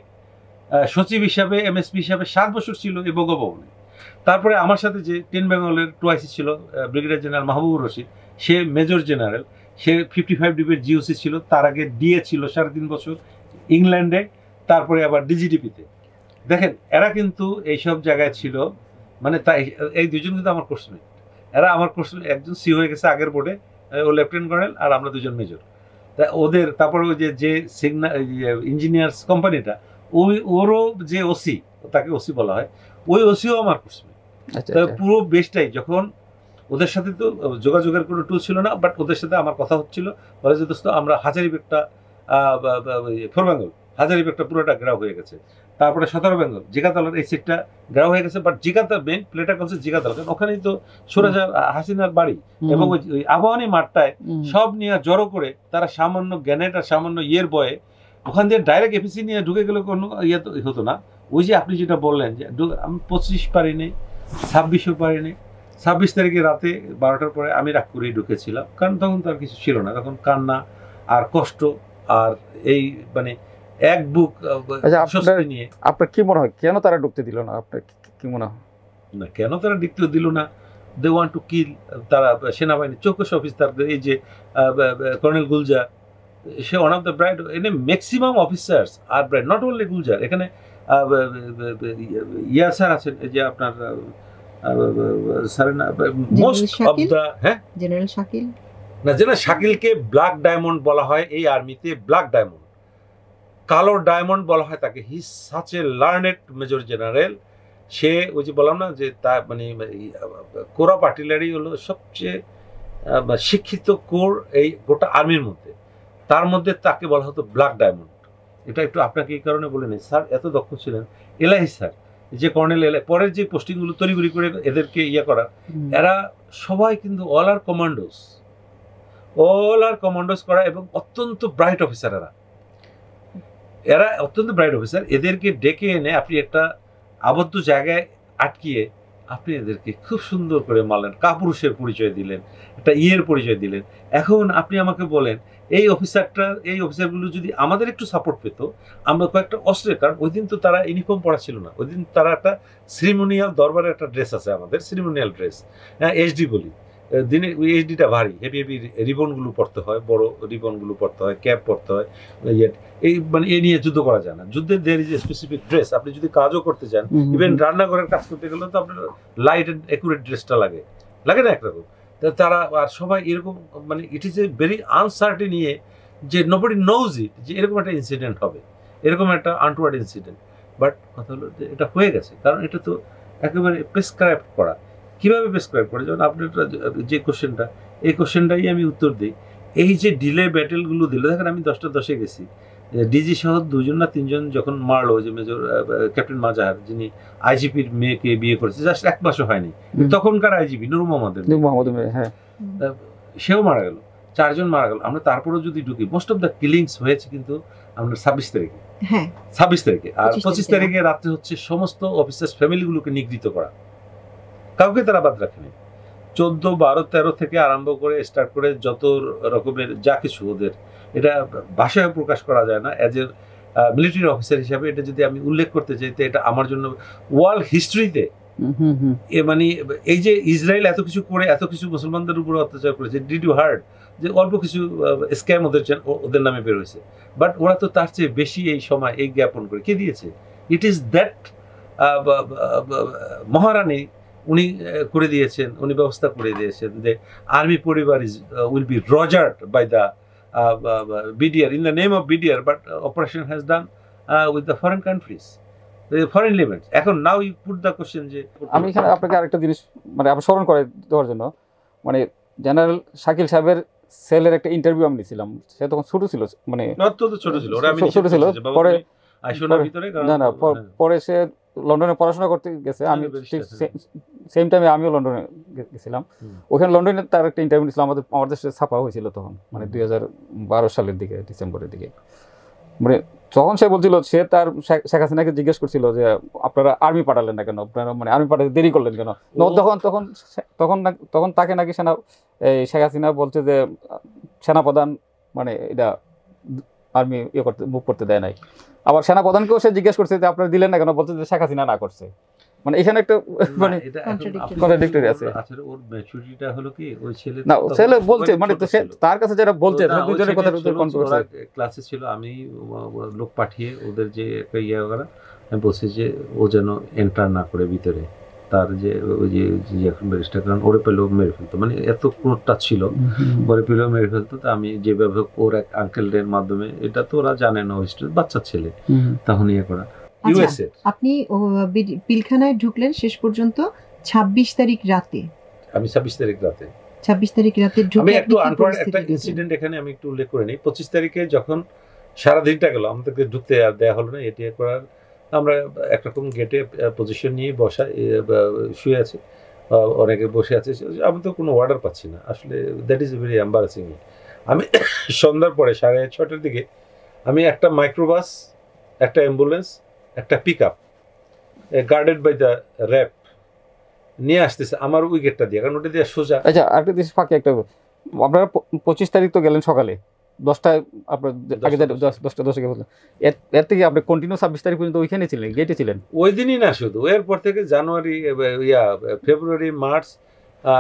সচিব হিসাবে, এমএসপি হিসাবে 7 বছর ছিল এই বঙ্গভবনে। তারপরে আমার সাথে যে 10 বেঙ্গলের 2IC ছিল ব্রিগেডিয়ার জেনারেল মাহবুবুর রশিদ, সে মেজর জেনারেল, সে 55 ডিবির জিওসি ছিল, তার আগে ডিএ ছিল 3.5 বছর ইংল্যান্ডে, তারপরে আবার ডিজিডিপিতে। দেখেন এরা কিন্তু এইসব জায়গায় ছিল, মানে তাই এই 2জন কিন্তু আমার কোর্সমেট। এরা আমার কোর্সমেট, একজন সি হয়ে গেছে আগের বোর্ডে, ও লেফটেন্যান্ট কর্নেল, আর আমরা 2জন মেজর। তা ওদের তারপরে ওই যে সিগন্যাল ইঞ্জিনিয়ার্স কোম্পানিটা, ওরও যে ওসি, তাকে ওসি বলা হয়, ওই ওসিও আমার কোর্সমেট। পুরো বেশটাই যখন ওদের সাথে তো যোগাযোগের কোনো টুল ছিল না, বাট ওদের সাথে আমার কথা হচ্ছিল, বলে যে দোস্ত আমরা হাজারিবাগটা 4 বেঙ্গল হাজারিবাগটা পুরোটা ঘেরাও হয়ে গেছে, তারপরে 17 বেঙ্গল জিগাতলার এই সিটটা দেওয়া হয়ে গেছে, বাট জিগাতলা মেন প্লেটা করছে জিগাতলা, কারণ ওখানেই তো সুরাজা হাসিনার বাড়ি। এবং ওই আবাহনী মাঠটায় সব নিয়ে জড়ো করে তারা সামান্য গ্যানেট আর সামান্য ইয়ের বয়ে ওখান দিয়ে ডাইরেক্ট এপিসি নিয়ে ঢুকে গেলে কোনো ইয়ে তো হতো না। ওই যে আপনি যেটা বললেন যে আমি 25 পারিনি, 26ও পারিনি। 26 তারিখে রাতে 12টার পরে আমি রাগ করেই ঢুকেছিলাম, কারণ তখন তো আর কিছু ছিল না, তখন কান্না আর কষ্ট আর এই মানে এক বুক স্বস্তি নিয়ে। আপনার কি মনে হয় কেন তারা ঢুকতে দিল না? আপনার কি মনে হয় না কেন তারা ঢুকতে দিল না? They want to kill. তারা সেনাবাহিনী চৌকস অফিসার, এই যে কর্নেল গুলজার, সে ওয়ান অফ দ্য ব্রাইড, এনে ম্যাক্সিমাম অফিসার্স আর ব্রাইড, নট অনলি গুলজার, এখানে ইয়া স্যার আছেন, এই যে আপনার স্যারের না মোস্ট অফ দ্য, হ্যাঁ জেনারেল শাকিল, না জেনারেল শাকিলকে ব্ল্যাক ডায়মন্ড বলা হয় এই আর্মিতে, ব্ল্যাক ডায়মন্ড, কালো ডায়মন্ড বলা হয় তাকে। He such a learned major general. সে ওই যে বললাম না যে তা মানে কোরাপ আর্টিলারি হলো সবচেয়ে শিক্ষিত কোর এই গোটা আর্মির মধ্যে, তার মধ্যে তাকে বলা হতো ব্ল্যাক ডায়মন্ড। এটা একটু আপনাকে এই কারণে বলে নিই, স্যার এত দক্ষ ছিলেন। এলাহি স্যার যে কর্নেল এলাই পরের যে পোস্টিংগুলো তড়িঘড়ি করে এদেরকে ইয়ে করা, এরা সবাই কিন্তু অল আর কমান্ডোস করা এবং অত্যন্ত ব্রাইট অফিসার। এরা অত্যন্ত ব্রাইট অফিসার। এদেরকে ডেকে এনে আপনি একটা আবদ্ধ জায়গায় আটকিয়ে আপনি এদেরকে খুব সুন্দর করে মারলেন, কাপুরুষের পরিচয় দিলেন, একটা ইয়ের পরিচয় দিলেন। এখন আপনি আমাকে বলেন এই অফিসারগুলো যদি আমাদের একটু সাপোর্ট পেত, আমরা কয়েকটা অস্ত্রের, কারণ ওই দিন তো তারা ইউনিফর্ম পরা ছিল না, ওই দিন তারা একটা সিরিমোনিয়াল দরবারের একটা ড্রেস আছে আমাদের, সিরিমোনিয়াল ড্রেস, হ্যাঁ এইচডি বলি। দিনে ওই এইচডিটা ভারী, হেভি রিবনগুলো পরতে হয়, বড় রিবনগুলো পরতে হয়, ক্যাপ পরতে হয়, এই মানে এ নিয়ে যুদ্ধ করা যায় না। যুদ্ধের there is a specific dress. আপনি যদি কাজও করতে চান, ইভেন রান্নাঘরের কাজ করতে গেলে তো আপনার লাইট অ্যান্ড অ্যাকুরেট ড্রেসটা লাগে না একরকম। তারা আর সবাই এরকম, মানে it is a very uncertain নিয়ে যে নোবডি নোজ ইট যে এরকম একটা ইনসিডেন্ট হবে, এরকম একটা আনটুয়ার্ড ইনসিডেন্ট। বাট কথা হলো যে এটা হয়ে গেছে, কারণ এটা তো একেবারে প্রেসক্রাইব করা। কীভাবে প্রেসক্রাইব করে? যেমন আপনার যে কোশ্চেনটা, এই কোশ্চেনটাই আমি উত্তর দিই। এই যে ডিলে ব্যাটেলগুলো দিল, দেখেন আমি 10টা 10-এ গেছি, ডিজি সহ 2জন না 3জন যখন মারলো, যে মেজর ক্যাপ্টেন মাজাহার যিনি আইজিপির মেয়েকে বিয়ে করেছে, জাস্ট 1 মাসও হয়নি, তখনকার আইজিপি নূর মোহাম্মদের, হ্যাঁ, সেও মারা গেল, 4 জন মারা গেল। আমরা তারপরেও যদি ঢুকি, মোস্ট অফ দ্য কিলিংস হয়েছে কিন্তু আমরা 26 তারিখে, হ্যাঁ 26 তারিখে, আর 25 তারিখে রাত্রে হচ্ছে সমস্ত অফিসার্স ফ্যামিলিগুলোকে নিগৃহীত করা, কাউকে তারা বাদ রাখেনি। 14, 12, 13 থেকে আরম্ভ করে স্টার্ট করে যত রকমের যা কিছু ওদের, এটা ভাষায় প্রকাশ করা যায় না। অ্যাজ এ মিলিটারি অফিসার হিসাবে এটা যদি আমি উল্লেখ করতে চাই, তো এটা আমার জন্য ওয়ার্ল্ড হিস্ট্রিতে মানে এই যে ইসরায়েল এত কিছু করে, এত কিছু মুসলমানদের উপর অত্যাচার করেছে, ডিড ইউ হার্ড যে অল্প কিছু স্ক্যাম ওদের নামে বের হয়েছে, বাট ওরা তো তার চেয়ে বেশি এই সময় এই জ্ঞাপন করে কে দিয়েছে? ইট ইজ দ্যাট মহারানী উনি করে দিয়েছেন, উনি ব্যবস্থা করে দিয়েছেন যে আর্মি পরিবার will be rogered by the BDR in the name of BDR, but operation has done with the foreign countries, the foreign elements. এখন now you put the question যে আমি এখানে আপনাকে আরেকটা জিনিস মানে আমি স্মরণ করে দেওয়ার জন্য, মানে জেনারেল শাকিল সাহেবের সেলের একটা ইন্টারভিউ আমি নিয়েছিলাম, সে তখন ছোট ছিল, মানে ছোট ছিল, ওরা আমি ছোট ছিল, পরে না না পরে সে লন্ডনে পড়াশোনা করতে গেছে, আমি সেম টাইমে আমিও লন্ডনে গেছিলাম। ওখানে লন্ডনে তার একটা ইন্টারভিউ ছিল, আমাদের সাথে ছাপা হয়েছিল তখন, মানে 2012 সালের দিকে, ডিসেম্বরের দিকে। মানে তখন সে বলছিল, সে তার শেখ হাসিনাকে জিজ্ঞেস করছিল যে আপনারা আর্মি পাঠালেন না কেন, আপনারা মানে আর্মি পাঠাতে দেরি করলেন কেন? তখন তাকে নাকি শেখ হাসিনা বলছে যে সেনাপ্রধান মানে এটা আর্মি মুভ করতে দেয় নাই। আবার সেনাপ্রধানকেও সে জিজ্ঞেস করছে যে আপনারা দিলেন না কেন, বলছে যে শেখ হাসিনা না করছে। মানে এখানে একটা মানে কন্ট্রাডিক্টরি আছে। আচ্ছা, ওর ম্যাচুরিটিটা হলো কি, ওই ছেলে না ছেলে বলছে, মানে তো তার কাছে যারা বলছে দুজনের কথা ক্লাসে ছিল, আমি লোক পাঠিয়ে ওদের যে একটা ইয়ে করা, আমি বলছি যে ও যেন এন্টার না করে ভিতরে, তার যে ওই যে এখন ব্যারিস্টার, কারণ ওরে পেলেও মেরে ফেলতো, মানে এত ক্রোধটা ছিল, ওরে পেলেও মেরে ফেলতো। তো আমি যেভাবে ওর এক আঙ্কেলের মাধ্যমে, এটা তো ওরা জানে না, বাচ্চা ছেলে, তখন ইয়ে করা। আপনি পিলখানায় ঢুকলেন শেষ পর্যন্ত 26 তারিখ রাতে। আমি 26 তারিখ রাতে ঢুকে আমি একটু আনফরচুনেট একটা ইনসিডেন্ট এখানে আমি একটু উল্লেখ করে নিই। 25 তারিখে যখন সারা দিনটা গেল, আমাদেরকে ঢুকতে আর দেয়া হলো না, এটি করার আমরা একরকম গেটে পজিশন নিয়ে বসা শুয়ে আছি, অনেকে বসে আছে, আমি তো কোনো অর্ডার পাচ্ছি না আসলে। That is very embarrassing. আমি সন্ধ্যার পরে 6:30-7টার দিকে আমি একটা মাইক্রোবাস, একটা অ্যাম্বুলেন্স, একটা pick up guarded by the RAB নিয়ে আসতেছে আমার ওই গেটটা দিয়ে, কারণ ওটা দিয়ে সোজা। আচ্ছা, আরেকটা জিনিস ফাঁকে একটা, আপনারা 25 তারিখ তো গেলেন সকালে 10টায়, আপনার আগে 10টা বললেন, এর থেকে আপনি কন্টিনিউ 26 তারিখ পর্যন্ত ওইখানে ছিলেন, গেটে ছিলেন? ওই দিনই না, শুধু এরপর থেকে জানুয়ারি, ফেব্রুয়ারি, মার্চ,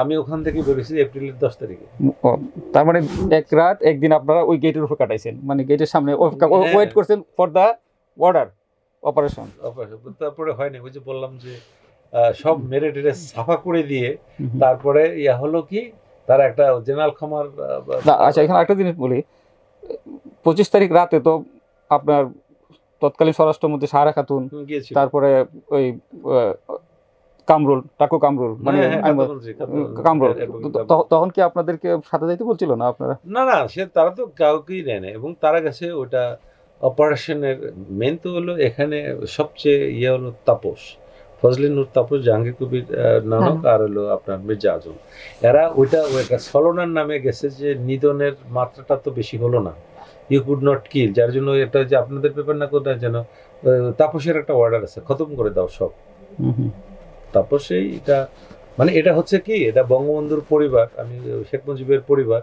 আমি ওখান থেকে বেরোছি এপ্রিলের 10 তারিখে। তার মানে এক রাত একদিন আপনারা ওই গেটের উপর কাটাইছেন, মানে গেটের সামনে ওয়েট করছেন ফর দা অর্ডার অপারেশন। তারপরে হয়নি, ওই যে বললাম যে সব মেরে টেরে সাফা করে দিয়ে তারপরে হলো কি, তারা একটা জেনারেল খামার। আচ্ছা, এখানে একটা জিনিস বলি, 25 তারিখ রাতে তো আপনার তৎকালীন স্বরাষ্ট্রমন্ত্রী সাহারা খাতুন, তারপরে ওই কামরুল, টাকু কামরুল, মানে কামরুল, তখন কি আপনাদেরকে সাথে যাইতে বলছিল না আপনারা? না, সে তারা তো কাউকেই নেয় না, এবং তারা গেছে ওটা অপারেশনের মেন তো হলো এখানে সবচেয়ে হলো তাপস, ফজলে নূর তাপস, জাহাঙ্গীর কবির নানক, আর হলো আপনার মির্জা আজম। এরা ওইটা ছলনার নামে গেছে যে নিধনের মাত্রাটা তো বেশি হলো না, ইউ কুড নট কিল, যার জন্য এটা যে আপনাদের পেপার না কোথায় যেন তাপসের একটা অর্ডার আছে, খতম করে দাও সব। তাপসেই এটা মানে এটা হচ্ছে কি, এটা বঙ্গবন্ধুর পরিবার, আমি শেখ মুজিবের পরিবার,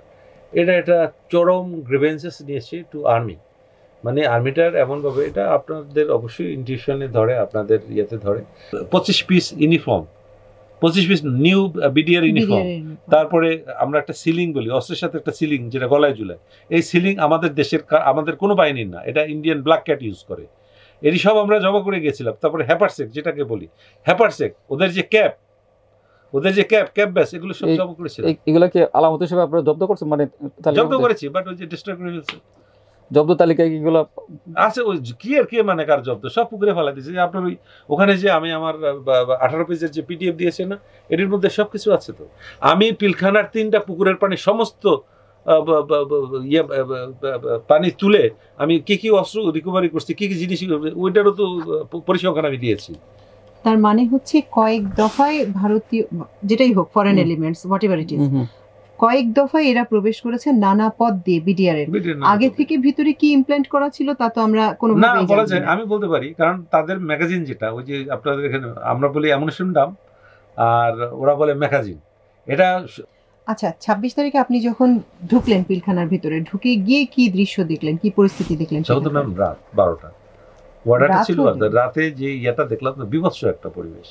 এটা চরম গ্রিভেন্সেস নিয়েছে টু আর্মি। মানে আর্মিটার এমনভাবে, এটা আপনাদের অবশ্যই ইনটিউশনে ধরে, আপনাদের ইয়েতে ধরে। 25 piece uniform, 25 piece new BDR uniform, তারপরে আমরা একটা সিলিং বলি, অস্ত্রের সাথে একটা সিলিং যেটা গলায় ঝুলায়, এই সিলিং আমাদের দেশের, আমাদের কোনো বাহিনীর না, এটা ইন্ডিয়ান ব্ল্যাক ক্যাট ইউজ করে। এটি সব আমরা জমা করে গেছিলাম। তারপরে হ্যাপারসেক যেটাকে বলি, হ্যাপারসেক, ওদের যে ক্যাপ ব্যাস, এগুলো সব জমা করেছিল। এগুলো কি আলামত হিসেবে আপনারা জব্দ করছেন? মানে জব্দ করেছি, বাট ওই যে ডিস্ট্রয় করে ফেলছে। জব্দ তালিকায় এগুলো আছে, ওই কি আর কে মানে কার জব্দ, সব পুকুরে ফেলা দিয়েছে। আপনার ওই ওখানে যে আমি আমার 18 পেজের যে পিডিএফ দিয়েছে না, এটির মধ্যে সব কিছু আছে। তো আমি পিলখানার 3টা পুকুরের পানি সমস্ত পানি তুলে আমি কি অস্ত্র রিকভারি করছি, কি জিনিস, ওইটারও তো পরিসংখ্যান আমি দিয়েছি। তার মানে হচ্ছে কয়েক দফায় ভারতীয়, যেটাই হোক, foreign elements what ever it is, কয়েক দফায় এরা প্রবেশ করেছে নানা পথ দিয়ে বিডিআর এর। আগে থেকে ভিতরে কি ইমপ্ল্যান্ট করা ছিল তা তো আমরা কোনোভাবেই বলা যায়, আমি বলতে পারি, কারণ তাদের ম্যাগাজিন যেটা, ওই যে আপনাদের এখানে আমরা বলি অ্যামুনিশন ডাম, আর ওরা বলে ম্যাগাজিন, এটা। আচ্ছা, 26 তারিখে আপনি যখন ঢুকলেন পিলখানার ভিতরে, ঢুকে গিয়ে কি দৃশ্য দেখলেন, কি পরিস্থিতি দেখলেন? তখন তো ম্যাম রাত 12টা, অর্ডারটা ছিল রাতে, যে ইয়েটা দেখলাম তো বিভৎস একটা পরিবেশ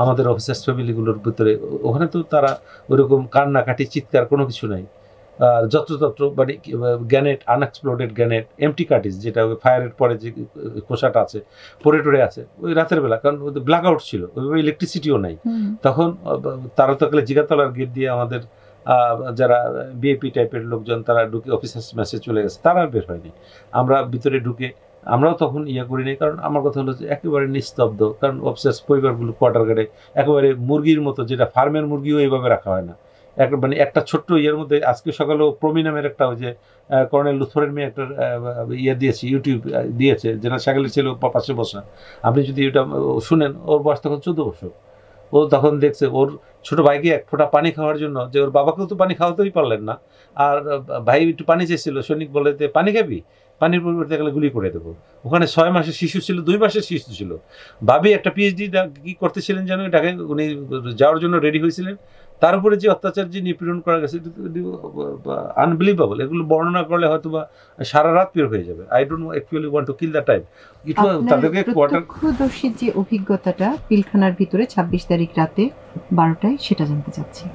আমাদের অফিসার্স ফ্যামিলিগুলোর ভিতরে। ওখানে তো তারা ওইরকম কান্নাকাটি, চিৎকার, কোনো কিছু নাই। আর যত্রতত্র মানে gannet, unexploded gannet, MT cartridge, যেটা ফায়ারের পরে যে কোষাটা আছে, পরে টরে আছে ওই রাতের বেলা, কারণ ব্ল্যাক আউট ছিল, ওইভাবে ইলেকট্রিসিটিও নাই তখন। তারা তো জিগাতলার গেট দিয়ে আমাদের যারা বিএপি টাইপের লোকজন, তারা ঢুকে অফিসার্স মেসে চলে গেছে, তারা আর বের হয়নি। আমরা ভিতরে ঢুকে আমরাও তখন করিনি, কারণ আমার কথা হলো যে একেবারে নিস্তব্ধ, কারণ অফিসার্স পরিবারগুলো কোয়ার্টার গার্ডে একেবারে মুরগির মতো, যেটা ফার্মের মুরগিও এইভাবে রাখা হয় না, মানে একটা ছোট্ট মধ্যে। আজকে সকালেও প্রমি নামের একটা, ওই যে কর্নেল লুথরের মেয়ে একটা দিয়েছি, ইউটিউব দিয়েছে, যেটা সাগালের ছিল পাশে বসা, আপনি যদি এটা শুনেন, ওর বয়স তখন 14 বছর। ও তখন দেখছে ওর ছোট ভাইকে এক ফোঁটা পানি খাওয়ার জন্য, যে ওর বাবাকেও তো পানি খাওয়াতেই পারলেন না, আর ভাই একটু পানি চেয়েছিল, সৈনিক বলে যে পানি খাবি, পানির পরিবর্তে গেলে গুলি করে দেবো। ওখানে 6 মাসের শিশু ছিল, 2 মাসের শিশু ছিল। ভাবি একটা পিএইচডি কি করতেছিলেন যেন, এটাকে উনি যাওয়ার জন্য রেডি হয়েছিলেন। তার উপরে যে অত্যাচার, যে নিপীড়ন করা গেছে, আনবিলিভেবল। এগুলো বর্ণনা করলে হয়তো বা সারা রাত বের হয়ে যাবে। I don't actually want to kill the time. তাদেরকে প্রত্যক্ষদর্শীর যে অভিজ্ঞতাটা পিলখানার ভিতরে 26 তারিখ রাতে 12টায়, সেটা জানতে চাচ্ছি।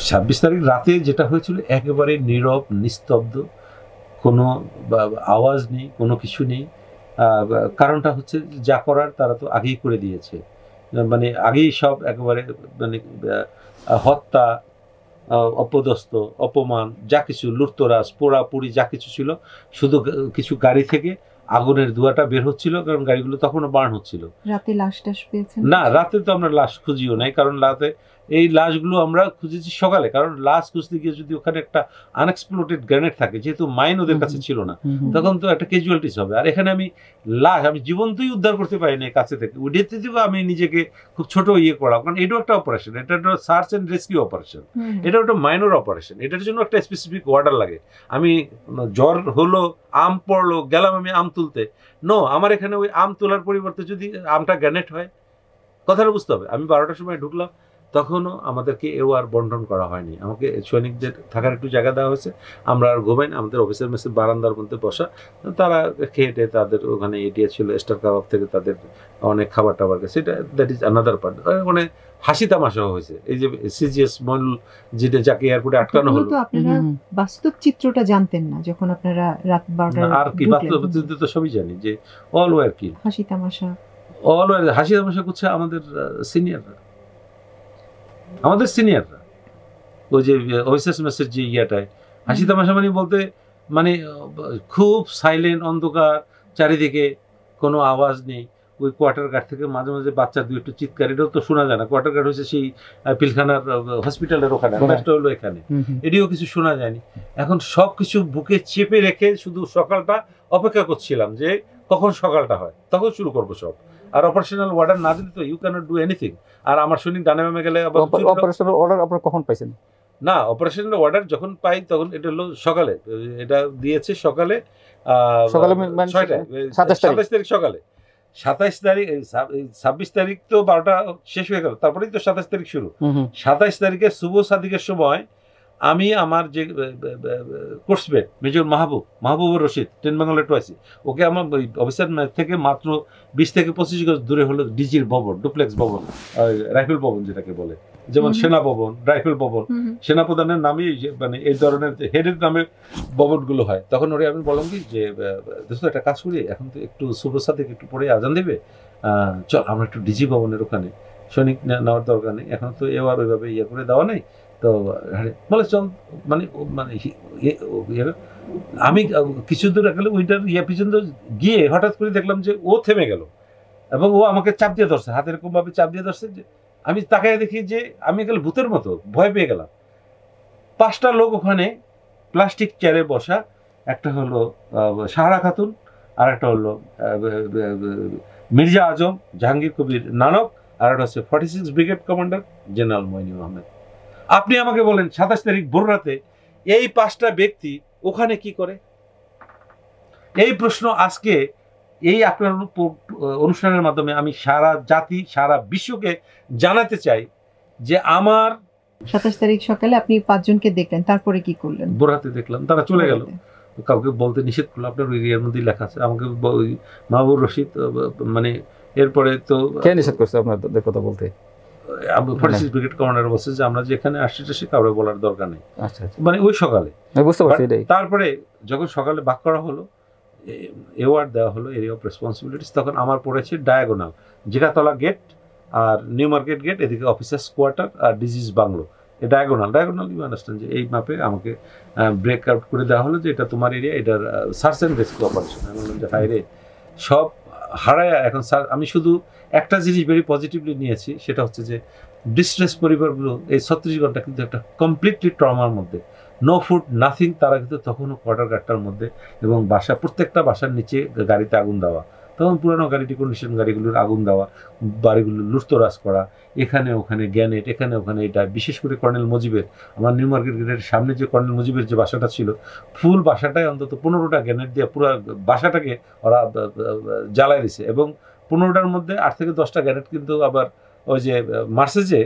26 তারিখ রাতে যেটা হয়েছিল, একেবারে নীরব, নিস্তব্ধ, কোনো আওয়াজ নেই, কোনো কিছু নেই। কারণটা হচ্ছে যা করার তারা তো আগেই করে দিয়েছে, মানে আগেই সব একেবারে, মানে হত্যা, অপদস্থ, অপমান, যা কিছু, লুটতরাজ, পোড়াপুরি যা কিছু ছিল, শুধু কিছু গাড়ি থেকে আগুনের ধোঁয়াটা বের হচ্ছিল, কারণ গাড়িগুলো তখনও বার্ন হচ্ছিল। রাতে লাশ টাশ পেয়েছেন? না, রাতে তো আমরা লাশ খুঁজিও নাই, কারণ রাতে এই লাশগুলো আমরা খুঁজেছি সকালে, কারণ লাশ খুঁজতে গিয়ে যদি ওখানে একটা আনএক্সপ্লোডেড গ্রেনেড থাকে, যেহেতু মাইন ওদের কাছে ছিল না, তখন তো একটা ক্যাজুয়ালিটিস হবে। আর এখানে আমি লাশ আমি জীবন্তই উদ্ধার করতে পারিনি কাছে থেকে, উঠেতে দিব আমি নিজেকে খুব ছোট করা, কারণ এটাও একটা অপারেশন, এটা একটা সার্চ অ্যান্ড রেস্কিউ অপারেশন, এটা একটা মাইনর অপারেশন, এটার জন্য একটা স্পেসিফিক অর্ডার লাগে। আমি জ্বর হলো, আম পড়লো, গেলাম আমি আম তুলতে, নো, আমার এখানে ওই আম তোলার পরিবর্তে যদি আমটা গ্রেনেড হয়, কথাটা বুঝতে হবে। আমি 12টার সময় ঢুকলাম, তখনও আমাদেরকে আর বন্টন করা হয়নি, আমাকে সৈনিকদের থাকার একটু জায়গা দেওয়া হয়েছে, আমরা আর ঘুমাই না, আমাদের অফিসের মেসে বারান্দার মধ্যে বসা, তারা খেয়ে টেয়ে তাদের ওখানে এটিয়া ছিল স্টার কাবাব থেকে তাদের অনেক খাবার টাবার গেছে, এটা দ্যাট ইজ আনাদার পার্ট। মানে হাসি তামাশা হয়েছে, এই যে সিজিএস মইনুল যেটা যাকে এয়ারপোর্টে আটকানো হলো। আপনারা বাস্তব চিত্রটা জানতেন না যখন আপনারা রাত 12টা? আর কি বাস্তব চিত্র তো সবই জানি, যে অল ওয়ার কি হাসি তামাশা, অল ওয়ার হাসি তামাশা করছে আমাদের সিনিয়ররা, ওই যে অফিসার্স মেসের যে ইয়াটায় হাসি তামাশা মানে বলতে মানে খুব সাইলেন্ট, অন্ধকার, চারিদিকে কোনো আওয়াজ নেই। ওই কোয়ার্টার গার্ড থেকে মাঝে মাঝে বাচ্চা দুই একটু চিৎকার, এটাও তো শোনা যায় না। কোয়ার্টার গার্ড হচ্ছে সেই পিলখানার হসপিটালের ওখানে, ম্যাচটা হলো এখানে, এটিও কিছু শোনা যায়নি। এখন সব কিছু বুকে চেপে রেখে শুধু সকালটা অপেক্ষা করছিলাম, যে কখন সকালটা হয় তখন শুরু করবো সব। আর অপারেশনাল অর্ডার না দিলে তো ইউ ক্যানট ডু এনিথিং। আর আমার সৈনিক ডানে বামে গেলে অপারেশনাল অর্ডার আপনারা কখন পাইছেন? না, অপারেশনাল অর্ডার যখন পাই তখন এটা হলো সকালে, এটা দিয়েছে সকালে 27 তারিখ সকালে। 27 তারিখ 26 তারিখ তো 12টা শেষ হয়ে গেল, তারপরেই তো 27 তারিখ শুরু। 27 তারিখে শুভ সাদিকের সময় আমি আমার যে কোর্সমেট মেজর মাহবুবুর রশিদ, 10 বেঙ্গলের টুয়াইসি, ওকে আমার ওই অফিসার থেকে মাত্র 20 থেকে 25 গজ দূরে হলো ডিজির ভবন, ডুপ্লেক্স ভবন, রাইফেল ভবন যেটাকে বলে, যেমন সেনা ভবন, রাইফেল ভবন, সেনাপ্রধানের নামে মানে এই ধরনের হেডের নামে ভবনগুলো হয়। তখন ওরে আমি বললাম কি যে দোস্ত একটা কাজ করি, এখন তো একটু শুভ সাদিক একটু পরে আজান দেবে, চল আমরা একটু ডিজি ভবনের ওখানে, সৈনিক নেওয়ার দরকার নেই, এখন তো আর ওইভাবে ইয়ে করে দেওয়া নেই, তো বলে চল। মানে মানে আমি কিছু দূর গেলে ওইটার ইয়ে পিছন গিয়ে হঠাৎ করে দেখলাম যে ও থেমে গেল, এবং ও আমাকে চাপ দিয়ে ধরছে, হাতে এরকম ভাবে চাপ দিয়ে ধরছে যে আমি তাকায় দেখি যে আমি গেলে ভূতের মতো ভয় পেয়ে গেলাম। 5টা লোক ওখানে প্লাস্টিক চেয়ারে বসা, একটা হলো সাহারা খাতুন, আর একটা হলো মির্জা আজম জাহাঙ্গীর কবির নানক, আর একটা হচ্ছে 46 brigade commander general Moinul Ahmed. আপনি আমাকে বলেন 27 তারিখ ভোর রাতে এই 5টা ব্যক্তি ওখানে কি করে? এই প্রশ্ন আজকে এই আপনার অনুষ্ঠানের মাধ্যমে আমি সারা জাতি, সারা বিশ্বকে জানাতে চাই যে আমার 27 তারিখ সকালে আপনি 5 জনকে দেখলেন, তারপরে কি করলেন? ভোর রাতে দেখলাম তারা চলে গেল, কাউকে বলতে নিষেধ করলো, আপনার ওই এরিয়ার মধ্যেই লেখা আছে। আমাকে মাহবুব রশিদ মানে এরপরে তো কে নিষেধ করছে আপনাদের কথা বলতে? 46 ব্রিগেড কমান্ডার বলছে যে আমরা যেখানে আসছি সে কাউরে বলার দরকার নেই। মানে ওই সকালে বুঝতে পারছি। তারপরে যখন সকালে ভাগ করা হলো, অ্যাওয়ার্ড দেওয়া হলো এরিয়া অফ রেসপন্সিবিলিটিস, তখন আমার পড়েছে ডায়াগোনাল, জিগাতলা গেট আর নিউ মার্কেট গেট, এদিকে অফিসার্স কোয়ার্টার আর ডিজিজ বাংলো, এই ডায়াগোনাল ইউ আন্ডারস্ট্যান্ড, যে এই মাপে আমাকে ব্রেক আউট করে দেওয়া হলো যে এটা তোমার এরিয়া, এটার সার্চ অ্যান্ড রেস্কিউ অপারেশন। আমি বললাম যে হাইরে সব হারায় এখন স্যার। আমি শুধু একটা জিনিস ভেরি পজিটিভলি নিয়েছি, সেটা হচ্ছে যে ডিস্ট্রেস পরিবারগুলো এই 36 ঘন্টা কিন্তু একটা কমপ্লিটলি ট্রমার মধ্যে, নো ফুড নাথিং, তারা কিন্তু তখনও কোয়ার্টার গার্ডটার মধ্যে, এবং প্রত্যেকটা বাসার নিচে গাড়িতে আগুন দেওয়া, তখন পুরানো গাড়িটি কন্ডিশন গাড়িগুলোর আগুন দেওয়া, বাড়িগুলো লুটতরাজ করা, এখানে ওখানে গ্যানেট, এখানে ওখানে এটা। বিশেষ করে কর্নেল মুজিবের, আমার নিউ মার্কেট গেটের সামনে যে কর্নেল মুজিবের যে বাসাটা ছিল, ফুল বাসাটায় অন্তত 15টা গ্যানেট দিয়ে পুরো বাসাটাকে ওরা জ্বালায় দিছে, এবং 15টার মধ্যে 8 থেকে 10টা গ্যানেট কিন্তু আবার ওই যে মার্সেজে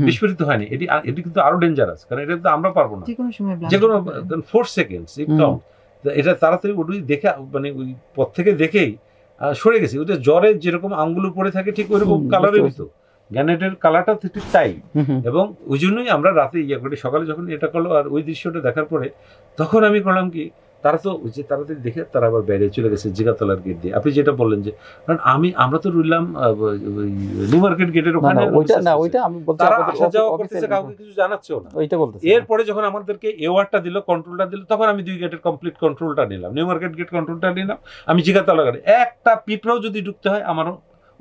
বিস্ফোরিত হয়নি। এটি কিন্তু আরো ডেঞ্জারাস, কারণ এটা তো আমরা পারবো না, যে কোনো 4 সেকেন্ডস ইট কাউন্ট। এটা তাড়াতাড়ি ওই দেখে মানে ওই পথ থেকে দেখেই সরে গেছি। ওটা জ্বরে যেরকম আঙ্গুলো পড়ে থাকে ঠিক ওইরকম কালারের হতো, গ্যানেটের কালারটা ঠিক তাই। এবং ওই জন্যই আমরা রাতে ইয়ে করি, সকালে যখন এটা করলো আর ওই দৃশ্যটা দেখার পরে তখন আমি করলাম কি, তারা তো ওই যে তাড়াতাড়ি দেখে তারা আবার বাইরে চলে গেছে জিগাতলার গেট দিয়ে। আপনি যেটা বললেন যে কারণ আমরা তো রইলাম নিউ মার্কেট গেটের ওখানে, তারা আসা যাওয়া করতেছে, কাউকে কিছু জানাচ্ছেও না। এরপরে যখন আমাদেরকে এওয়ার্ডটা দিল, কন্ট্রোলটা দিল, তখন আমি 2 গেটের কমপ্লিট কন্ট্রোলটা নিলাম, নিউ মার্কেট গেট কন্ট্রোলটা নিলাম, আমি জিগাতলা গেটে একটা পিঁপড়াও যদি ঢুকতে হয় আমারও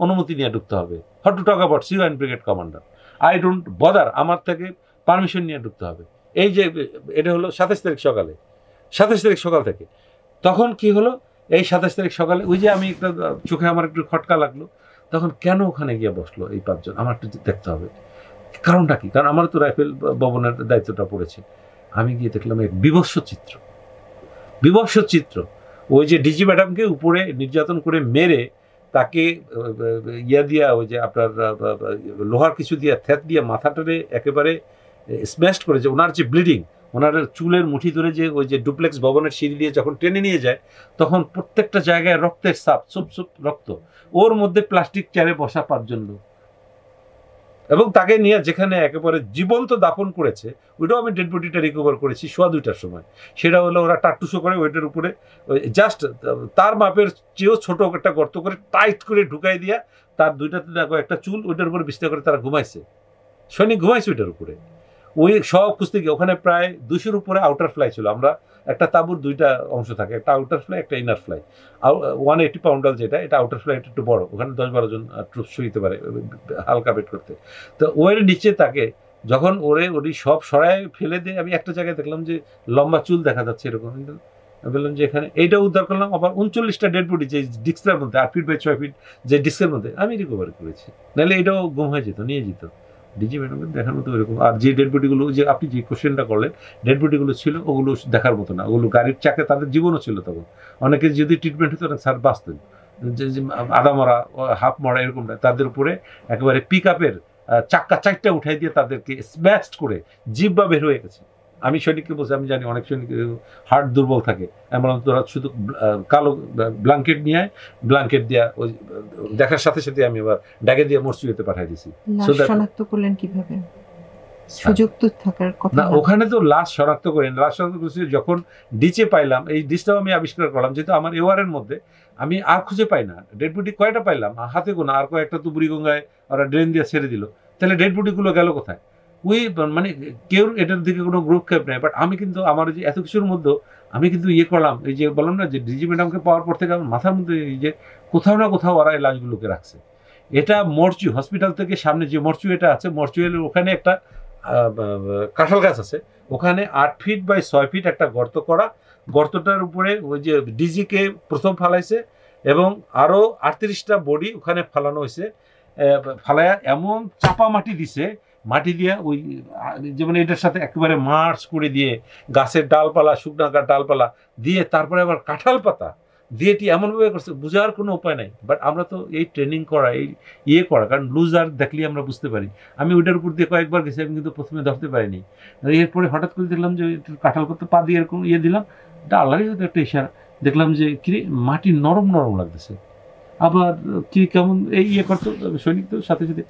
অনুমতি নিয়ে ঢুকতে হবে। How to talk about CO and brigade commander, I don't bother, আমার থেকে পারমিশন নিয়ে ঢুকতে হবে। এই যে এটা হলো 27 তারিখ সকালে, 27 তারিখ সকাল থেকে। তখন কি হলো, এই 27 তারিখ সকালে ওই যে আমি একটা চোখে আমার একটু খটকা লাগলো, তখন কেন ওখানে গিয়ে বসলো এই 5 জন, আমার একটু দেখতে হবে কারণটা কি। কারণ আমার তো রাইফেল ভবনের দায়িত্বটা পড়েছে। আমি গিয়ে দেখলাম এক বিভৎস চিত্র। ওই যে ডিজি ম্যাডামকে উপরে নির্যাতন করে মেরে তাকে ইয়া দিয়া, ওই যে আপনার লোহার কিছু দিয়া থ্যাত দিয়ে মাথাটারে একেবারে স্ম্যাশ করেছে। ওনার যে ব্লিডিং, ওনার চুলের মুঠি ধরে যে ওই যে ডুপ্লেক্স ভবনের সিঁড়ি দিয়ে যখন টেনে নিয়ে যায়, তখন প্রত্যেকটা জায়গায় রক্তের ছাপ, সুপ রক্ত। ওর মধ্যে প্লাস্টিক চেয়ারে বসা 5 জন লোক, এবং তাকে নিয়ে যেখানে একেবারে জীবন্ত দাফন করেছে, ওইটাও আমি ডেড বডিটা রিকভার করেছি 2:15টার সময়। সেটা হলো ওরা টাট্টুসো করে ওইটার উপরে জাস্ট তার মাপের চেয়েও ছোট একটা গর্ত করে টাইট করে ঢুকাই দিয়া তার 2টা একটা চুল ওইটার উপরে বিস্তার করে তারা ঘুমাইছে, সৈনিক ঘুমাইছে ওইটার উপরে। ওই সব খুঁজতে গিয়ে ওখানে প্রায় 200-র উপরে আউটার ফ্লাই ছিল। আমরা একটা তাঁবুর 2টা অংশ থাকে, একটা আউটার ফ্লাই, একটা ইনার ফ্লাই। 180 পাউন্ডাল যেটা, এটা আউটার ফ্লাই একটু বড়, ওখানে 10-12 জন ট্রুপ শুইতে পারে হালকা বেট করতে। তো ওর নিচে তাকে যখন ওরি সব সরায় ফেলে দিয়ে আমি একটা জায়গায় দেখলাম যে লম্বা চুল দেখা যাচ্ছে এরকম। বললাম যে এখানে এইটা উদ্ধার করলাম। আবার 39টা ডেড বডি যে ডিস্কের মধ্যে 8 ফিট বাই 6 ফিট যে ডিস্কের মধ্যে আমি রিকভার করেছি, নাহলে এটাও গুম হয়ে যেত, নিয়ে যেত। ডিজি ম্যাডামকে দেখার মতো এরকম। আর যে ডেড বডিগুলো, যে আপনি যে কোশ্চেনটা করলেন, ডেড বডিগুলো ছিল ওগুলো দেখার মতো না। ওগুলো গাড়ির চাকে, তাদের জীবনও ছিল তখন। অনেকে যদি ট্রিটমেন্ট হতো না স্যার বাঁচতেন, যে আধা মরা, হাফ মরা এরকম না। তাদের উপরে একেবারে পিক আপের চাক্কা 4টা উঠাই দিয়ে তাদেরকে স্ম্যাশ করে জিব্বা বের হয়ে গেছে। আমি সৈনিককে বলছি, আমি জানি অনেক সৈনিক হার্ট দুর্বল থাকে, এমন তোরা শুধু কালো ব্ল্যাঙ্কেট নিয়ে আয়, ব্ল্যাঙ্কেট দিয়া ওই দেখার সাথে সাথে আমি আবার ড্যাগে দিয়ে মরচুরিতে পাঠিয়ে দিছি। শনাক্ত করলেন কিভাবে? সুযোগ তো থাকার কথা না, ওখানে তো লাশ শনাক্ত করেন। লাশ শনাক্ত করেছি যখন ডিচে পাইলাম, এই ডিচটাও আমি আবিষ্কার করলাম, যেহেতু আমার এওয়ারের মধ্যে আমি আর খুঁজে পাই না। ডেড বডি কয়টা পাইলাম হাতে গোনা, আর কয়েকটা তো বুড়িগঙ্গায় ওরা ড্রেন দিয়ে ছেড়ে দিল। তাহলে ডেড বডিগুলো গেল কোথায়? ওই মানে কেউ এটার দিকে কোনো গ্রুপ খেপ নেই। বাট আমি কিন্তু আমার যে এত কিছুর মধ্যে আমি কিন্তু ইয়ে করলাম, এই যে বললাম না যে ডিজি ম্যাডামকে পাওয়ার পর থেকে আমার মাথার মধ্যে এই যে কোথাও না কোথাও ওরা এই লাশগুলোকে রাখছে। এটা মরচু হসপিটাল থেকে সামনে যে মরচু এটা আছে, মরচুয়ের ওখানে একটা কাঁঠাল গাছ আছে, ওখানে 8 ফিট বাই 6 ফিট একটা গর্ত করা। গর্তটার উপরে ওই যে ডিজিকে প্রথম ফালাইছে এবং আরও 38টা বডি ওখানে ফালানো হয়েছে। ফালায়া এমন চাপা মাটি দিছে, মাটি দিয়ে ওই যেমন এটার সাথে একেবারে মার্চ করে দিয়ে গাছের ডালপালা, শুকনা ডালপালা দিয়ে তারপরে আবার কাঁঠাল পাতা দিয়ে এমনভাবে করছে, বোঝার কোনো উপায় নাই। বাট আমরা তো এই ট্রেনিং করা, এই ইয়ে করা, কারণ লুজার দেখলে আমরা বুঝতে পারি। আমি ওইটার উপর দিয়ে কয়েকবার গেছি, আমি কিন্তু প্রথমে ধরতে পারিনি। এরপরে হঠাৎ করে দেখলাম যে কাঁঠাল পাতা পা দিয়ে এরকম ইয়ে দিলাম, এটা আল্লাহরই হয়তো একটা ইশারা। দেখলাম যে কি মাটি নরম নরম লাগতেছে, আবার কি কেমন এই ইয়ে করতো সৈনিক, তো সাথে সাথে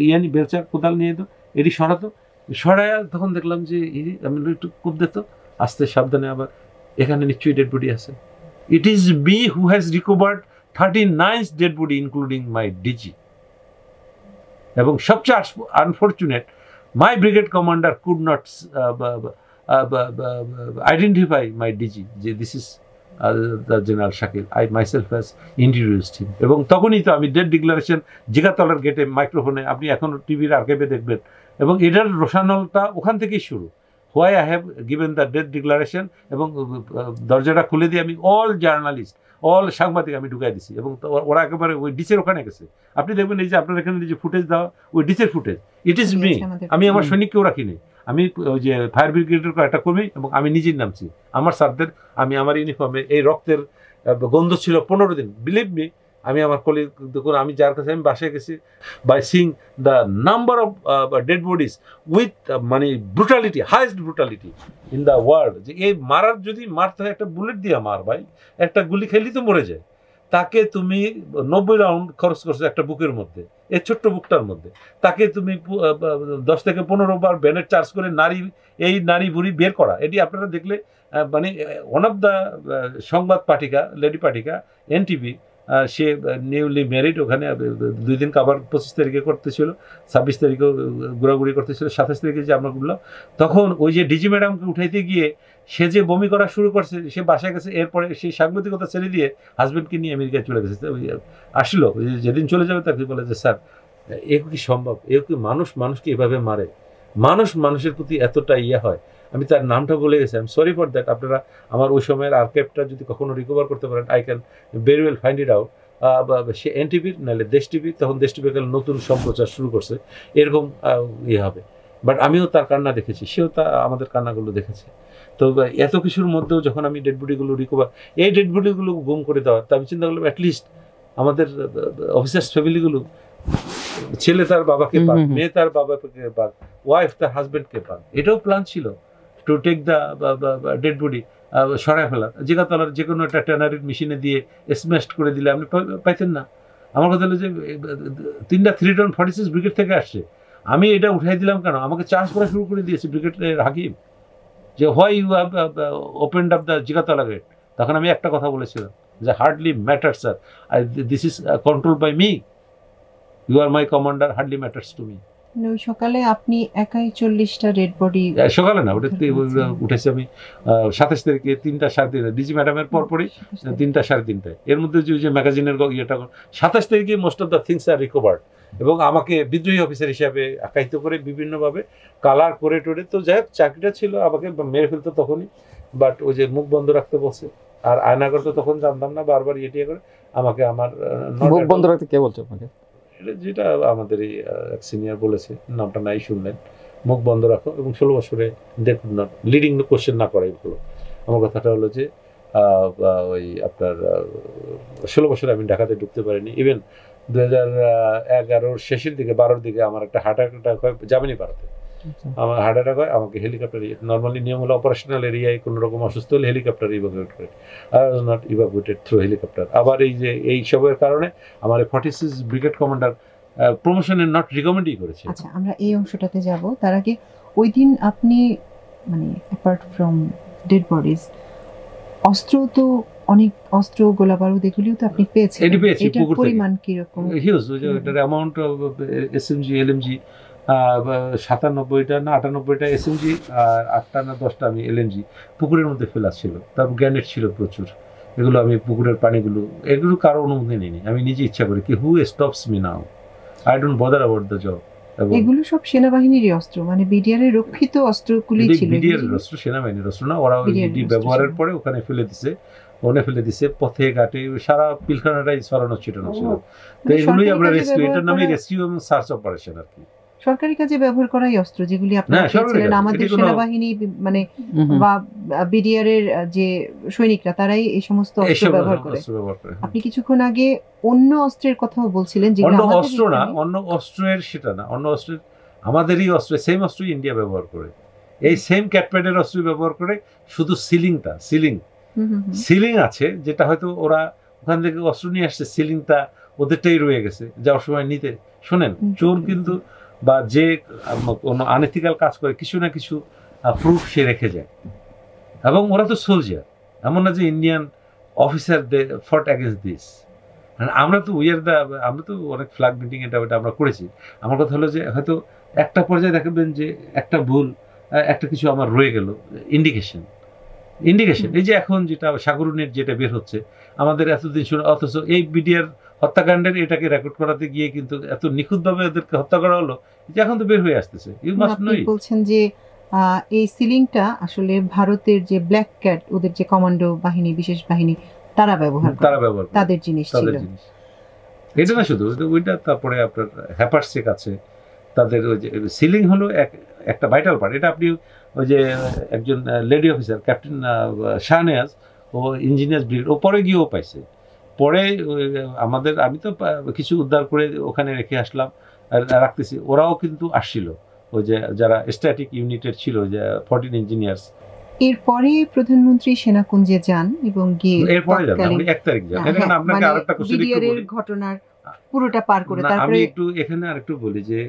ইয়ানি বেলচা কোদাল নিয়ে তো এটি সরাতো, সরায়া তখন দেখলাম যে আমি একটু কূপ দিত আস্তে সাবধানে, আবার এখানে নিশ্চয়ই ডেড বডি আছে। It is me who has recovered 39 dead body including my DG. এবং সবচেয়ে unfortunate, my brigade commander could not identify my DG. This is the General Shakil. I myself has introduced him. এবং তখনই তো আমি dead declaration জিগাতলার গেটে মাইক্রোফোনে, আপনি এখন টিভির আর্কাইভে দেখবেন, এবং এটার রোশানলটা ওখান থেকেই শুরু। Why I have given the death declaration, এবং দরজাটা খুলে দিয়ে আমি অল জার্নালিস্ট, অল সাংবাদিক আমি ঢুকাই দিছি, এবং ওরা একেবারে ওই ডিসের ওখানে গেছে। আপনি দেখবেন এই যে আপনার এখানে যে ফুটেজ দেওয়া, ওই ডিসের ফুটেজ, ইট ইজ মি। আমি আমার সৈনিককেও রাখিনি, আমি ওই যে ফায়ার ব্রিগেডের একটা কর্মী, এবং আমি নিজেই নামছি আমার স্যারদের, আমি আমার ইউনিফর্মে এই রক্তের গন্ধ ছিল 15 দিন। বিলিভ মি, আমি আমার কলিগ, আমি যার কাছে আমি বাসায় গেছি, by seeing the number of dead bodies with মানে brutality, highest brutality in the world. যে এই মারার, যদি মারতে হয় একটা বুলেট দিয়ে মার ভাই, একটা গুলি খেলি তো মরে যায়। তাকে তুমি 90 রাউন্ড খরচ করছো একটা বুকের মধ্যে, এই ছোট্ট বুকটার মধ্যে। তাকে তুমি 10 থেকে 15 বার ব্যানের চার্জ করে নারী বুড়ি বের করা। এটি আপনারা দেখলে মানে ওয়ান অফ দ্য সংবাদ পাঠিকা, লেডি পাঠিকা এনটিভি, সে নিউলি ম্যারিড, ওখানে 2 দিন আবার 25 তারিখে করতেছিল, 26 তারিখেও ঘোরাঘুরি করতেছিল, 27 তারিখে যে আমরা বললাম, তখন ওই যে ডিজি ম্যাডামকে উঠাইতে গিয়ে সে যে বমি করা শুরু করছে, সে বাসায় গেছে, এরপরে সেই সাংবাদিকতা ছেড়ে দিয়ে হাজবেন্ডকে নিয়ে আমেরিকায় চলে গেছে। আসলো যেদিন চলে যাবে তাকে বলে যে স্যার এ কি সম্ভব, এ কি মানুষকে এভাবে মারে, মানুষের প্রতি এতটা হয়। আমি তার নামটা বলে গেছি, I am sorry for that. আপনারা আমার ওই সময়ের আর্কাইভটা যদি কখনো রিকভার করতে পারেন, I can very well find it out. সে এনটিভির নাহলে দেশ টিভি, তখন দেশ টিভি নতুন সম্প্রচার শুরু করছে, এরকম হবে। বাট আমিও তার কান্না দেখেছি, সেও আমাদের কান্নাগুলো দেখেছে। তো এত কিছুর মধ্যেও যখন আমি ডেড বডিগুলো এই ডেড বডিগুলো গুম করে দেওয়ার, তা আমি চিন্তা করলাম অ্যাটলিস্ট আমাদের অফিসার্স ফ্যামিলিগুলো, ছেলে তার বাবাকে পাক, মেয়ে তার বাবাকে পাক, ওয়াইফ তার হাজবেন্ডকে পাক। এটাও প্ল্যান ছিল, to take the dead body, সরাই ফেলার। জিগাতলার যে কোনো একটা ট্যানারির মেশিনে দিয়ে স্ম্যাশড করে দিলে আপনি পাইতেন না। আমার কথা হলো যে 3টা 346 ব্রিগেড থেকে আসছে, আমি এটা উঠাই দিলাম কেন? আমাকে চার্জ করা শুরু করে দিয়েছে ব্রিগেডের হাকিম, যে why you have opened up the Jigatala gate. তখন আমি একটা কথা বলেছিলাম যে hardly matter sir, this is control by me, you are my commander, hardly matters to me. সকালে আপনি একাই 40টা ডেড বডি, সকালে না, ওটা উঠেছি আমি 27 তারিখে 3টা 3:30 ডিজি ম্যাডামের পরপরই 3টা 3:30। এর মধ্যে যে ম্যাগাজিনের ইয়েটা 27 তারিখে most of the things are recovered, এবং আমাকে বিদ্রোহী অফিসার হিসাবে আখ্যায়িত করে বিভিন্নভাবে কালার করে টোরে। তো যাই হোক, চাকরিটা ছিল, আমাকে মেরে ফেলতো তখনই, বাট ওই যে মুখ বন্ধ রাখতে বলছে, আর আয়নাগর তো তখন জানতাম না, বারবার ইয়ে করে আমাকে আমার মুখ বন্ধ রাখতে কে বলছে আপনাকে? যেটা আমাদের এই এক সিনিয়র বলেছে, নামটা নাই শুনলেন, মুখ বন্ধ রাখো এবং 16 বছরে দেখুন না, লিডিং কোশ্চেন না করাই ভালো। আমার কথাটা হলো যে ওই আপনার 16 বছরে আমি ঢাকাতে ঢুকতে পারিনি। ইভেন 2011 শেষের দিকে 12-র দিকে আমার একটা হার্ট অ্যাটাক হয় জামিনী পাড়াতে। আমার হার্ট অ্যাটাক হয়, আমাকে হেলিকপ্টার, নর্মালি নিয়ম হলো অপারেশনাল এরিয়ায় কোনো রকম অসুস্থ হলে হেলিকপ্টার ইভাকুয়েট করে, I was not ইভাকুয়েটেড through helicopter. আবার এই যে এই সবের কারণে আমার 46 ব্রিগেড কমান্ডার প্রমোশনের নট রিকমেন্ডই করেছে। আচ্ছা, আমরা এই অংশটাতে যাব। তার আগে ওই দিন আপনি মানে অ্যাপার্ট ফ্রম ডেড বডিজ, অস্ত্র তো অনেক, অস্ত্র গোলা বারুদ এগুলিও তো আপনি পেয়েছেন, এটার পরিমাণ কি রকম? হিউজ। এটার অ্যামাউন্ট এসএমজি এলএমজি 97টা না 98টা এসএমজি, আর 8টা না 10টা আমি এলএমজি পুকুরের মধ্যে ফেলা ছিল। তারপর গ্যানেট ছিল প্রচুর, এগুলো আমি পুকুরের পানিগুলো, এগুলো কারো অনুমতি নিইনি, আমি নিজে ইচ্ছা করি। কি who stops me now, I don't bother about the job. এগুলো সব সেনাবাহিনীর অস্ত্র, মানে বিডিআর এর রক্ষিত অস্ত্রগুলি ছিল। বিডিআর এর অস্ত্র, সেনাবাহিনীর অস্ত্র না, ওরা ওই ব্যবহারের পরে ওখানে ফেলে দিছে, পথে ঘাটে সারা পিলখানাটাই ছড়ানো ছিটানো ছিল। তো এগুলোই আমরা রেস্কিউ, এটার নামে রেস্কিউ এবং সার্চ অপারেশন আর কি। সরকারি কাজে ব্যবহার করা এই অস্ত্র যেগুলি আপনারা পেয়েছিলেন, আমাদের সেনাবাহিনী মানে বা বিডিআর এর যে সৈনিকরা, তারাই এই সমস্ত অস্ত্র ব্যবহার করে। আপনি কিছুক্ষণ আগে অন্য অস্ত্রের কথাও বলছিলেন, যেগুলো অন্য অস্ত্র না, অন্য অস্ত্রের সেটা না, অন্য অস্ত্রের আমাদেরই অস্ত্র, সেম অস্ত্র ইন্ডিয়া ব্যবহার করে, এই সেম ক্যাটপ্যাডের অস্ত্র ব্যবহার করে। শুধু সিলিং আছে, যেটা হয়তো ওরা ওখান থেকে অস্ত্র নিয়ে আসছে, সিলিংটা ওদেরটাই রয়ে গেছে, যাওয়ার সময় নিতে। শোনেন, চোর কিন্তু বা যে কোনো আনএথিক্যাল কাজ করে কিছু না কিছু প্রুফ সে রেখে যায়, এবং ওরা তো সোলজার, এমন না যে ইন্ডিয়ান অফিসার দে ফট অ্যাগেন্স্ট দিস। আমরা তো আমরা তো অনেক ফ্ল্যাগ মিটিং এটা আমরা করেছি। আমার কথা হলো যে হয়তো একটা পর্যায়ে দেখবেন যে একটা ভুল, একটা কিছু আমার রয়ে গেল, ইন্ডিকেশন। এই যে এখন যেটা সাগরুনের যেটা বের হচ্ছে, আমাদের এতদিন শুনে, অথচ এই বিডিআর হত্যাকাণ্ডের এটাকে রেকর্ড করাতে গিয়ে কিন্তু এত নিখুঁতভাবে ওদেরকে হত্যা করা হলো, যে এখন তো বের হয়ে আসতেছে। You must know. বলছেন যে এই সিলিংটা আসলে ভারতের যে ব্ল্যাক ক্যাট, ওদের যে কমান্ডো বাহিনী, বিশেষ বাহিনী, তারা ব্যবহার করে, তাদের জিনিস ছিল এটা না শুধু ওইটা। তারপরে আপনার হ্যাপারসেক আছে, তাদের ওই যে সিলিং হলো একটা ভাইটাল পার্ট। এটা আপনি ওই যে একজন লেডি অফিসার ক্যাপ্টেন শাহনেয়াজ, ও ইঞ্জিনিয়ার্স ব্রিগেড, ও পরে গিয়েও পাইছে। পরে আমি তো কিছু উদ্ধার করে ওখানে রেখে আসলাম, রাখতেছি। ওরাও কিন্তু আসছিল, ওই যে যারা স্ট্যাটিক ইউনিটের ছিল, যে 14 ইঞ্জিনিয়ার্স। এরপরে প্রধানমন্ত্রী সেনাকুঞ্জে যান এবং গিয়ে এরপরে যান, 1 তারিখ যান। এখানে আপনাকে আরেকটা কোশ্চেন একটু বলি, ঘটনার পুরোটা পার করে তারপরে আমি একটু এখানে আরেকটু বলি যে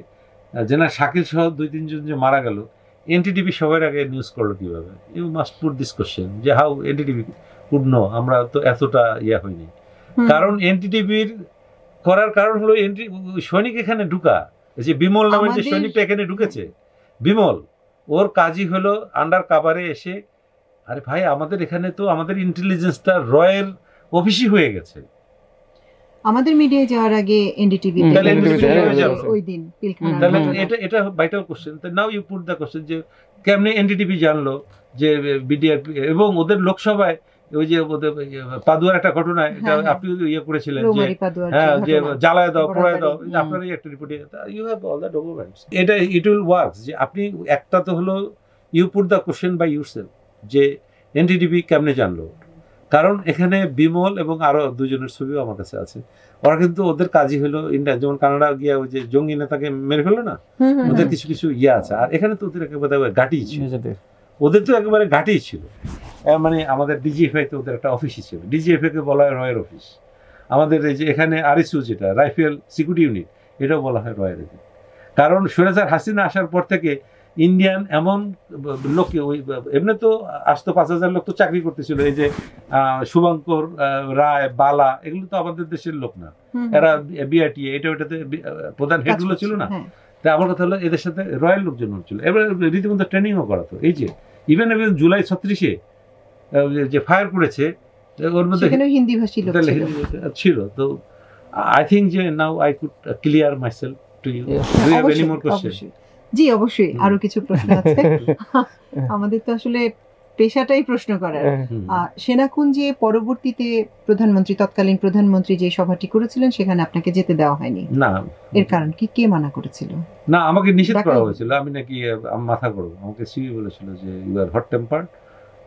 জেনারেল শাকিল সহ 2-3 জন যে মারা গেল, এনটিটিভি সবার আগে নিউজ করলো কিভাবে? You must put this question, যে হাউ এনটিটিভি কুড নো। আমরা তো এতটা হয়নি, কারণ এনটিটিভির করার কারণ হলো সৈনিক এখানে ঢুকা, যে বিমল নামের যে সৈনিকটা এখানে ঢুকেছে, বিমল, ওর কাজই হলো আন্ডার কাভারে এসে আরে ভাই, আমাদের এখানে তো আমাদের ইন্টেলিজেন্সটা রয়ের অফিসই হয়ে গেছে। আমাদের মিডিয়ায় যাওয়ার আগে এনডিটিভি ওই দিন পিলখানা, তাহলে এটা vital question. Now you put the question যে কেমনে এনডিটিভি জানলো যে বিডিআরপি, এবং ওদের লোকসভায় ওই যে ওদের পাদুয়ার একটা ঘটনা, এটা আপনি ইয়ে করেছিলেন যে হ্যাঁ, যে জ্বালায় দাও পোড়ায় দাও, আপনারই একটা report, you have all the documents. এটা ইট উইল ওয়ার্ক। যে আপনি একটা তো হলো you put the question by yourself যে এনডিটিভি কেমনে জানলো। কারণ এখানে বিমল এবং আরো দুজনের ছবিও আমার কাছে আছে। ওরা কিন্তু ওদের কাজই হলো ইন্ডিয়া, যেমন কানাডা গিয়া ওই যে জঙ্গি নেতাকে মেরে ফেললো না, ওদের কিছু কিছু ইয়ে আছে। আর এখানে তো ওদের একেবারে ঘাঁটি ছিল, ওদের তো একেবারে ঘাঁটি ছিল। মানে আমাদের ডিজিএফআই তো ওদের একটা অফিসই ছিল, ডিজিএফআই কে বলা হয় রয়ের অফিস। আমাদের এই যে এখানে আরএসইউ যেটা রাইফেল সিকিউরিটি ইউনিট, এটাও বলা হয় রয়ের অফিস। কারণ স্বৈরাচার হাসিনা আসার পর থেকে ইন্ডিয়ান এমন লোককে, ওই এমনি তো আসতো 5,000 লোক তো চাকরি করতেছিল, এই যে শুভঙ্কর রায়, বালা, এগুলো তো আমাদের দেশের লোক না, এরা বিআরটি এটা ওইটাতে প্রধান হেডগুলো ছিল না। তাই আমার কথা হলো এদের সাথে রয়্যাল লোকজন হচ্ছিল, এবার রীতিমতো ট্রেনিংও করাতো। এই যে ইভেন জুলাই 36-এ যে ফায়ার করেছে, ওর মধ্যে হিন্দি ভাষী লোক ছিল। তো আই থিঙ্ক যে now I could clear myself to you. Do you have any more question? জি অবশ্যই, আরো কিছু প্রশ্ন আছে। আমাদের তো আসলে পেশাটাই প্রশ্ন করার। সেনাকুঞ্জে পরবর্তীতে প্রধানমন্ত্রী, তৎকালীন প্রধানমন্ত্রী যে সভাটি করেছিলেন সেখানে আপনাকে যেতে দেওয়া হয়নি, না এর কারণ কি? কে মানা করেছিল? না, আমাকে নিষেধ করা হয়েছিল। আমি নাকি মাথা গরম, আমাকে সিবি বলেছিল যে ইউ আর হট টেম্পার,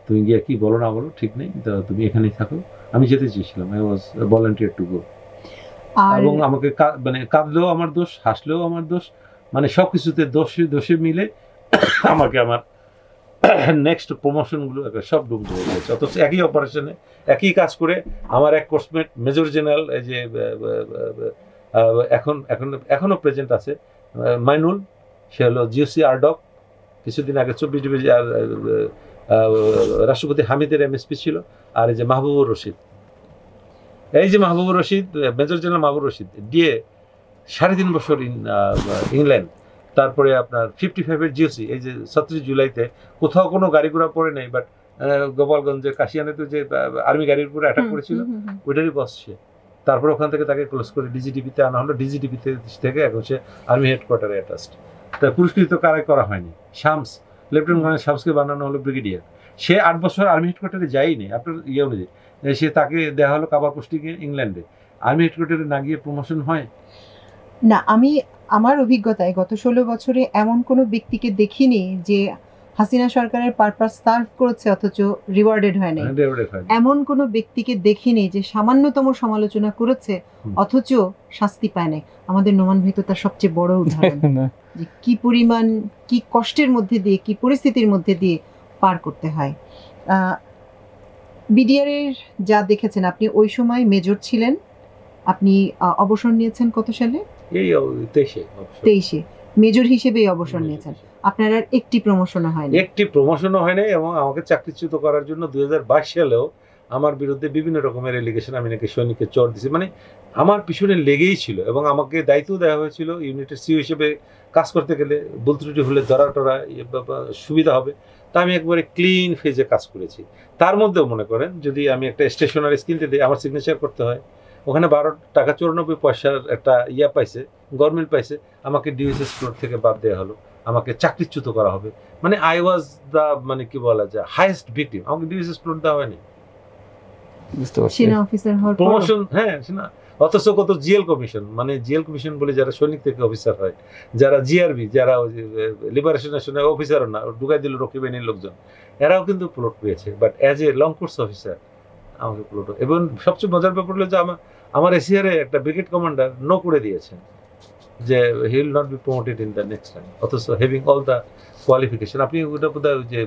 তুমি গিয়ে কি বলো না বলো ঠিক নেই, তো তুমি এখানেই থাকো। আমি যেতে চেয়েছিলাম, I was volunteer to go. এবং আমাকে মানে কাঁদলেও আমার দোষ, হাসলেও আমার দোষ, মানে সবকিছুতে দোষে মিলে আমাকে আমার নেক্সট প্রমোশনগুলো সব ডুবতে হয়ে গেছে। অথচ একই অপারেশনে একই কাজ করে আমার এক কোর্সমেট মেজর জেনারেল, এই যে এখনো প্রেজেন্ট আছে মাইনুল, সে হলো জিওসি আরডক, কিছুদিন আগে 24 ডিভিশন রাষ্ট্রপতি হামিদের এমএসপি ছিল। আর এই যে মাহবুবুর রশিদ, এই যে Mahbubur Rashid, major general Mahbubur Rashid DA 3.5 বছর ইংল্যান্ড। তারপরে আপনার 55-এর জিওসি, এই যে 37 জুলাইতে কোথাও কোনো গাড়ি ঘোড়া পড়ে নেই, বাট গোপালগঞ্জে কাশিয়ানেতে যে আর্মি গাড়ির উপরে অ্যাটাক করেছিল ওইটারই বস সে। তারপর ওখান থেকে তাকে ক্লোজ করে ডিজিটিপিতে আনা হলো, ডিজিটিপিতে থেকে এখন সে আর্মি হেডকোয়ার্টারে অ্যাটাচড। তা পুরস্কৃত কারাই করা হয়নি। শামস, লেফটেন্যান্ট কর্নেল শামসকে বানানো হলো ব্রিগেডিয়ার। সে 8 বছর আর্মি হেডকোয়ার্টারে যায়নি আপনার ইয়ে অনুযায়ী, সে তাকে দেওয়া হলো কাবার পোস্টিংয়ে ইংল্যান্ডে। আর্মি হেডকোয়ার্টারে না গিয়ে প্রমোশন হয় না। আমি আমার অভিজ্ঞতায় গত 16 বছরে এমন কোনো ব্যক্তিকে দেখিনি যে হাসিনা সরকারের পারপাস সার্ভ করেছে অথচ রিওয়ার্ডেড হয় নাই। এমন কোনো ব্যক্তিকে দেখিনি যে সামান্যতম সমালোচনা করেছে অথচ শাস্তি পায় নাই। আমাদের নোমান ভাই তো তার সবচেয়ে বড় উদাহরণ, যে কি পরিমাণ, কি কষ্টের মধ্যে দিয়ে, কি পরিস্থিতির মধ্যে দিয়ে পার করতে হয়। বিডিআর এর যা দেখেছেন, আপনি ওই সময় মেজর ছিলেন, আপনি অবসর নিয়েছেন কত সালে? এই 23-এ মেজর হিসেবে অবসর নিয়েছেন। আপনার আর একটি প্রমোশনও হয়নি? একটি প্রমোশনও হয়নি, এবং আমাকে চাকরিচ্যুত করার জন্য 2022 সালেও আমার বিরুদ্ধে বিভিন্ন রকমের এলিগেশন, আমি নাকি সৈনিককে চর দিছি, মানে আমার পিছনে লেগেই ছিল। এবং আমাকে দায়িত্ব দেওয়া হয়েছিল ইউনিটের সিও হিসেবে কাজ করতে গেলে ভুল ত্রুটি হলে ধরা টরা সুবিধা হবে। তা আমি একবারে ক্লিন ফেজে কাজ করেছি। তার মধ্যেও মনে করেন যদি আমি একটা স্টেশনারিজ কিনতে দিই, আমার সিগনেচার করতে হয়, ওখানে 12 টাকা 94 পয়সার একটা ইয়া পাইছে, গভর্নমেন্ট পাইছে, আমাকে ডিএসএস ফ্লোর থেকে বাদ দেওয়া হলো, আমাকে চাকরিচ্যুত করা হবে। মানে আই ওয়াজ দ্য, মানে কি বলা যায়, হাইয়েস্ট ভিকটিম। আমাকে ডিএসএস ফ্লোর দেওয়া হয়নি, সেনা অফিসার হওয়ার প্রমোশন। হ্যাঁ, সেনা, অথচ কত জিএল কমিশন, মানে জিএল কমিশন বলে যারা সৈনিক থেকে অফিসার হয়, যারা জিআরবি, যারা লিবারেশন নেশনের অফিসারও না, ঢুকাই দিল রক্ষী বাহিনীর লোকজন, এরাও কিন্তু প্লট পেয়েছে। But as a long course officer আমাকে প্লট, এবং সবচেয়ে মজার ব্যাপার হলো যে আমার এসিআরে একটা ব্রিগেড কমান্ডার নো করে দিয়েছেন যে he will not be promoted in the next time, অথচ হ্যাভিং অল দ্য কোয়ালিফিকেশন। আপনি ওটা বোধহয় যে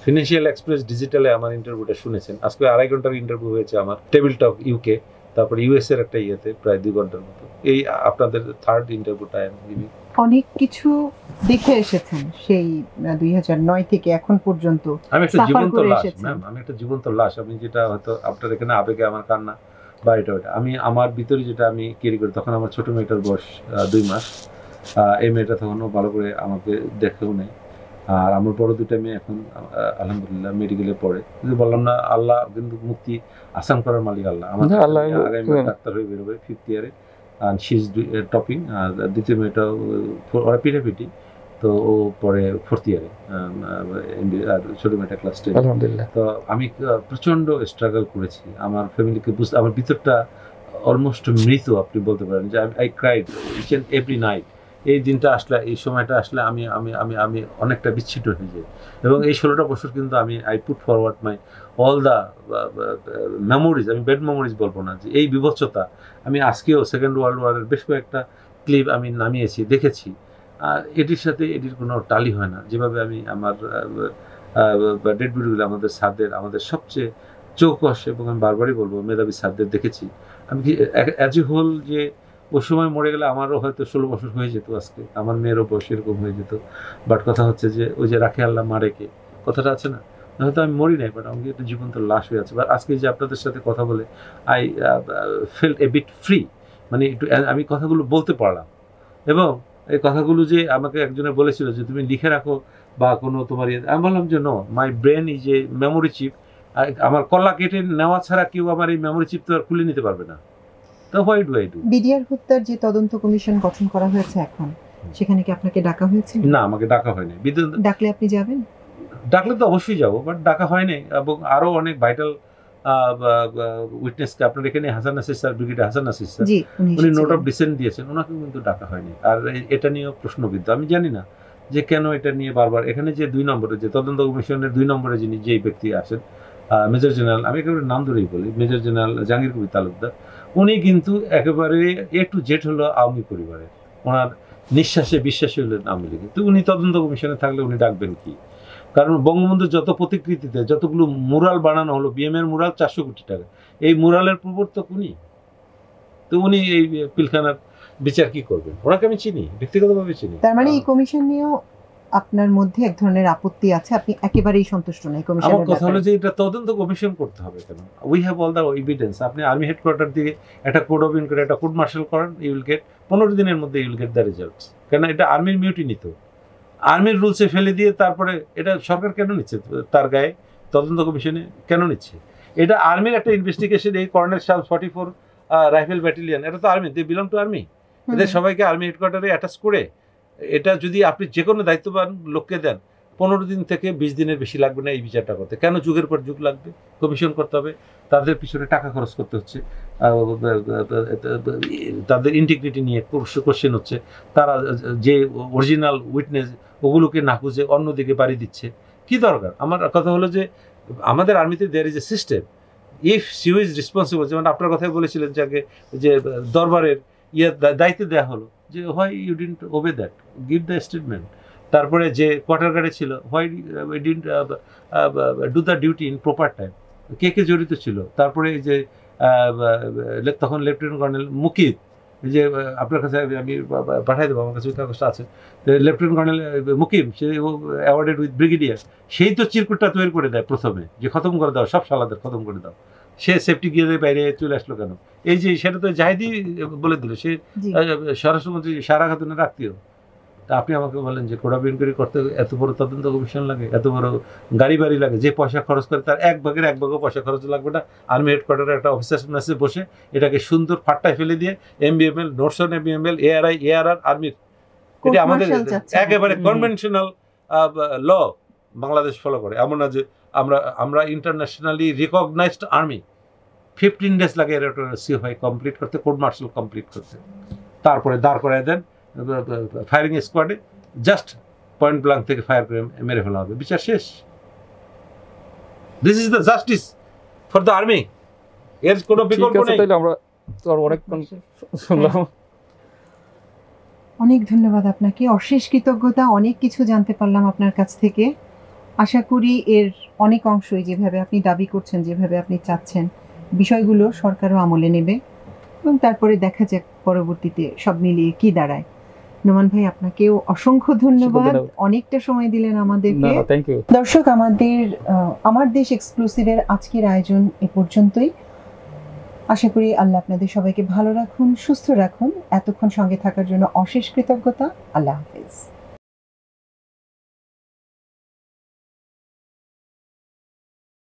ফিনান্সিয়াল এক্সপ্রেস ডিজিটালে আমার ইন্টারভিউটা শুনেছেন। আজকে 2.5 ঘন্টার ইন্টারভিউ হয়েছে আমার, টেবিল টক ইউকে, তারপরে ইউএস এর একটা ইয়েতে প্রায় 2 ঘন্টার মতো। এই আপনাদের থার্ড ইন্টারভিউটা আমি অনেক কিছু দেখে এসেছেন সেই 2009 থেকে এখন পর্যন্ত। আমি একটা জীবন্ত লাশ ম্যাম, আমি একটা জীবন্ত লাশ। আমি যেটা হয়তো আপনার এখানে আবেগে আমার কান্না বা এটা ওটা, আমি আমার ভিতরে যেটা আমি ক্যারি করি। তখন আমার ছোট মেয়েটার বয়স 2 মাস, এই মেয়েটা তখনও ভালো করে আমাকে দেখেও নেই। আর আমার বড় দুটা মেয়ে এখন আলহামদুলিল্লাহ মেডিকেলে পড়ে। কিন্তু বললাম না, আল্লাহ কিন্তু মুক্তি আসান করার মালিক আল্লাহ। আমার আগামী ডাক্তার হয়ে বেরোবে 5th ইয়ারে, আর শি ইজ টপিং। আর দ্বিতীয় মেয়েটা ওরা পিঠাপিঠি, তো ও পরে 4th ইয়ারে, আর ছোট মেয়েটা ক্লাস 10। আলহামদুলিল্লাহ। তো আমি প্রচন্ড স্ট্রাগল করেছি আমার ফ্যামিলিকে বুঝতে। আমার ভিতরটা অলমোস্ট মৃত আপনি বলতে পারেন, যে I cried each and every night. এই দিনটা আসলে, এই সময়টা আসলে আমি আমি আমি আমি অনেকটা বিচ্ছিন্ন হয়ে যাই। এবং এই 16টা বছর কিন্তু আমি I put forward my all the memories. আমি ব্যাড মেমোরিজ বলবো না, যে এই বিভৎসতা আমি আজকেও সেকেন্ড ওয়ার্ল্ড ওয়ারের বেশ কয়েকটা ক্লিপ আমি নামিয়েছি, দেখেছি। আর এটির সাথে এটির কোনো টালি হয় না। যেভাবে আমি আমার ডেড বডিগুলো আমাদের স্যারদের, আমাদের সবচেয়ে চৌকস এবং আমি বারবারই বলবো মেধাবী স্যারদের দেখেছি। আমি কি অ্যাজ এ হোল, যে ওই সময় মরে গেলে আমারও হয়তো 16 বছর হয়ে যেত, আজকে আমার মেয়েরও বয়স এরকম হয়ে যেত। বাট কথা হচ্ছে যে ওই যে রাখে আল্লাহ মারেকে কথাটা আছে না, হয়তো আমি মরি নাই, বাট আমাকে একটা জীবন্ত লাশ হয়ে আছে। বাট আজকে যে আপনাদের সাথে কথা বলে I felt a bit free, মানে একটু আমি কথাগুলো বলতে পারলাম। এবং এই কথাগুলো যে আমাকে একজনে বলেছিল যে তুমি লিখে রাখো বা কোনো তোমার আমি বললাম যে no, my brain is a memory chip. আমার কলা কেটে নেওয়া ছাড়া কেউ আমার এই মেমোরি চিপ তো আর খুলে নিতে পারবে না। তো why do I do? BDR হত্যার যে তদন্ত কমিশন গঠন করা হয়েছে এখন, সেখানে কি আপনাকে ডাকা হয়েছে? না, আমাকে ডাকা হয়নি। ডাকলে আপনি যাবেন? ডাকলে তো অবশ্যই যাবো, বাট ডাকা হয়নি। এবং আরো অনেক ভাইটাল উইটনেসকে আপনার এখানে Hasan Nasir sir, brigadier Hasan Nasir sir, উনি নোট অফ ডিসেন্ট দিয়েছেন, ওনাকেও কিন্তু ডাকা হয়নি। আর এটা নিয়েও প্রশ্নবিদ্ধ। আমি জানি না যে কেন এটা নিয়ে বারবার এখানে যে 2 নম্বরে, যে তদন্ত কমিশনের 2 নম্বরে যিনি যেই ব্যক্তি আসেন, মেজর জেনারেল, আমি একেবারে নাম ধরেই বলি, মেজর জেনারেল জাহাঙ্গীর কবির তালুকদার, উনি কিন্তু একেবারে এ টু জেড হলো আওয়ামী পরিবারের। ওনার নিঃশ্বাসে বিশ্বাসী হলেন আওয়ামী লীগের। তো উনি তদন্ত কমিশনে থাকলে উনি ডাকবেন কি? কারণ বঙ্গবন্ধুর যত প্রতিকৃতিতে যতগুলো মুরাল বানানো হলো, বিএমএর মুরাল 400 কোটি টাকা, এই মুরালের প্রবর্তক উনি। তো উনি এই পিলখানার বিচার কি করবেন? ওনাকে আমি চিনি, ব্যক্তিগতভাবে চিনি। তার মানে এই কমিশন নিয়েও আপনার মধ্যে এক ধরনের আপত্তি আছে, আপনি একেবারেই সন্তুষ্ট নয় কমিশনের? আমার কথা হলো যে এটা তদন্ত কমিশন করতে হবে কেন? We have all the evidence. আপনি আর্মি হেডকোয়ার্টার দিকে একটা কোড অফ ইনকোয়ারি, একটা কোড মার্শাল করেন, ইউ উইল গেট 15 দিনের মধ্যে you will get the results. কেন এটা আর্মির মিউটিনি, তো আর্মির রুলসে ফেলে দিয়ে তারপরে এটা সরকার কেন নিচ্ছে তার গায়ে? তদন্ত কমিশনে কেন নিচ্ছে? এটা আর্মির একটা ইনভেস্টিগেশন। এই কর্নেল শাহ 44 রাইফেল ব্যাটালিয়ন, এটা তো army, they belong to army. এদের সবাইকে আর্মি হেডকোয়ার্টারে অ্যাটাচ করে, এটা যদি আপনি যে কোনো দায়িত্ববান লোককে দেন, 15 দিন থেকে 20 দিনের বেশি লাগবে না এই বিচারটা করতে। কেন যুগের পর যুগ লাগবে? কমিশন করতে হবে, তাদের পিছনে টাকা খরচ করতে হচ্ছে, তাদের ইন্টিগ্রিটি নিয়ে কোশ্চেন হচ্ছে, তারা যে অরিজিনাল উইটনেস ওগুলোকে না খুঁজে অন্যদিকে বাড়ি দিচ্ছে। কি দরকার? আমার কথা হলো যে আমাদের আর্মিতে there is a system, if she is responsible. যেমন আপনার কথাই বলেছিলেন যে দরবারের দায়িত্ব দেওয়া হলো, যে why you didn't obey that, give the statement. তারপরে যে কোয়ার্টার গার্ডে ছিল, why didn't do the duty in proper time, কে কে জড়িত ছিল। তারপরে যে তখন লেফটেন্যান্ট কর্নেল মুকিব, যে আপনার কাছে আমি পাঠাই দেবো, আমার কাছে কাগজটা আছে, লেফটেন্যান্ট কর্নেল মুকিম, সে অ্যাওয়ার্ডেড উইথ ব্রিগেডিয়ার, সেই তো চিরকুটটা তৈরি করে দেয় প্রথমে, যে খতম করে দাও সব শালাদের, খতম করে দাও। সে সেফটি গিয়ারের বাইরে চলে আসলো কেন? এই যে সেটা তো জাহিদি বলে দিল, সে স্বরাষ্ট্রমন্ত্রী সারা খাতুনের আত্মীয়। তা আপনি আমাকে বলেন যে কোড অফ ইনকোয়ারি করতে এত বড় তদন্ত কমিশন লাগে, এত বড় গাড়ি বাড়ি লাগে, যে পয়সা খরচ করে তার 1/1 পয়সা খরচ লাগবে না? আর্মি হেডকোয়ার্টারে একটা অফিসার মেসে বসে এটাকে সুন্দর ফাট্টায় ফেলে দিয়ে এমবিএমএল, নোটস অন এমবিএমএল, এআরআই, এআরআর, আর্মির, এটা আমাদের একেবারে কনভেনশনাল ল বাংলাদেশ ফলো করে। এমন না যে আমরা ইন্টারন্যাশনালি রিকগনাইজড আর্মি। 15 ডেজ লাগে এর সিওফাই কমপ্লিট করতে, কোর্ট মার্শাল কমপ্লিট করতে। তারপরে দাঁড় করায় দেন ফায়ারিং স্কোয়াডে, জাস্ট পয়েন্ট ব্ল্যাঙ্ক থেকে ফায়ার করে মেরে ফেলা হবে, বিচার শেষ। This is the justice for the army. এর কোনো বিকল্প নেই। আমরা তো অনেকক্ষণ শুনলাম। অনেক ধন্যবাদ আপনাকে, অশেষ কৃতজ্ঞতা। অনেক কিছু জানতে পারলাম আপনার কাছ থেকে। আশা করি এর অনেক অংশই যেভাবে আপনি দাবি করছেন, যেভাবে আপনি চাচ্ছেন, বিষয়গুলো সরকারও আমলে নেবে এবং তারপরে দেখা যাক পরবর্তীতে সব মিলিয়ে কি দাঁড়ায়। নোমান ভাই, আপনাকেও অসংখ্য ধন্যবাদ, অনেকটা সময় দিলেন আমাদেরকে। দর্শক, আমার দেশ এক্সক্লুসিভের আজকের আয়োজন এ পর্যন্তই। আশা করি আল্লাহ আপনাদের সবাইকে ভালো রাখুন, সুস্থ রাখুন। এতক্ষণ সঙ্গে থাকার জন্য অশেষ কৃতজ্ঞতা। আল্লাহ হাফেজ।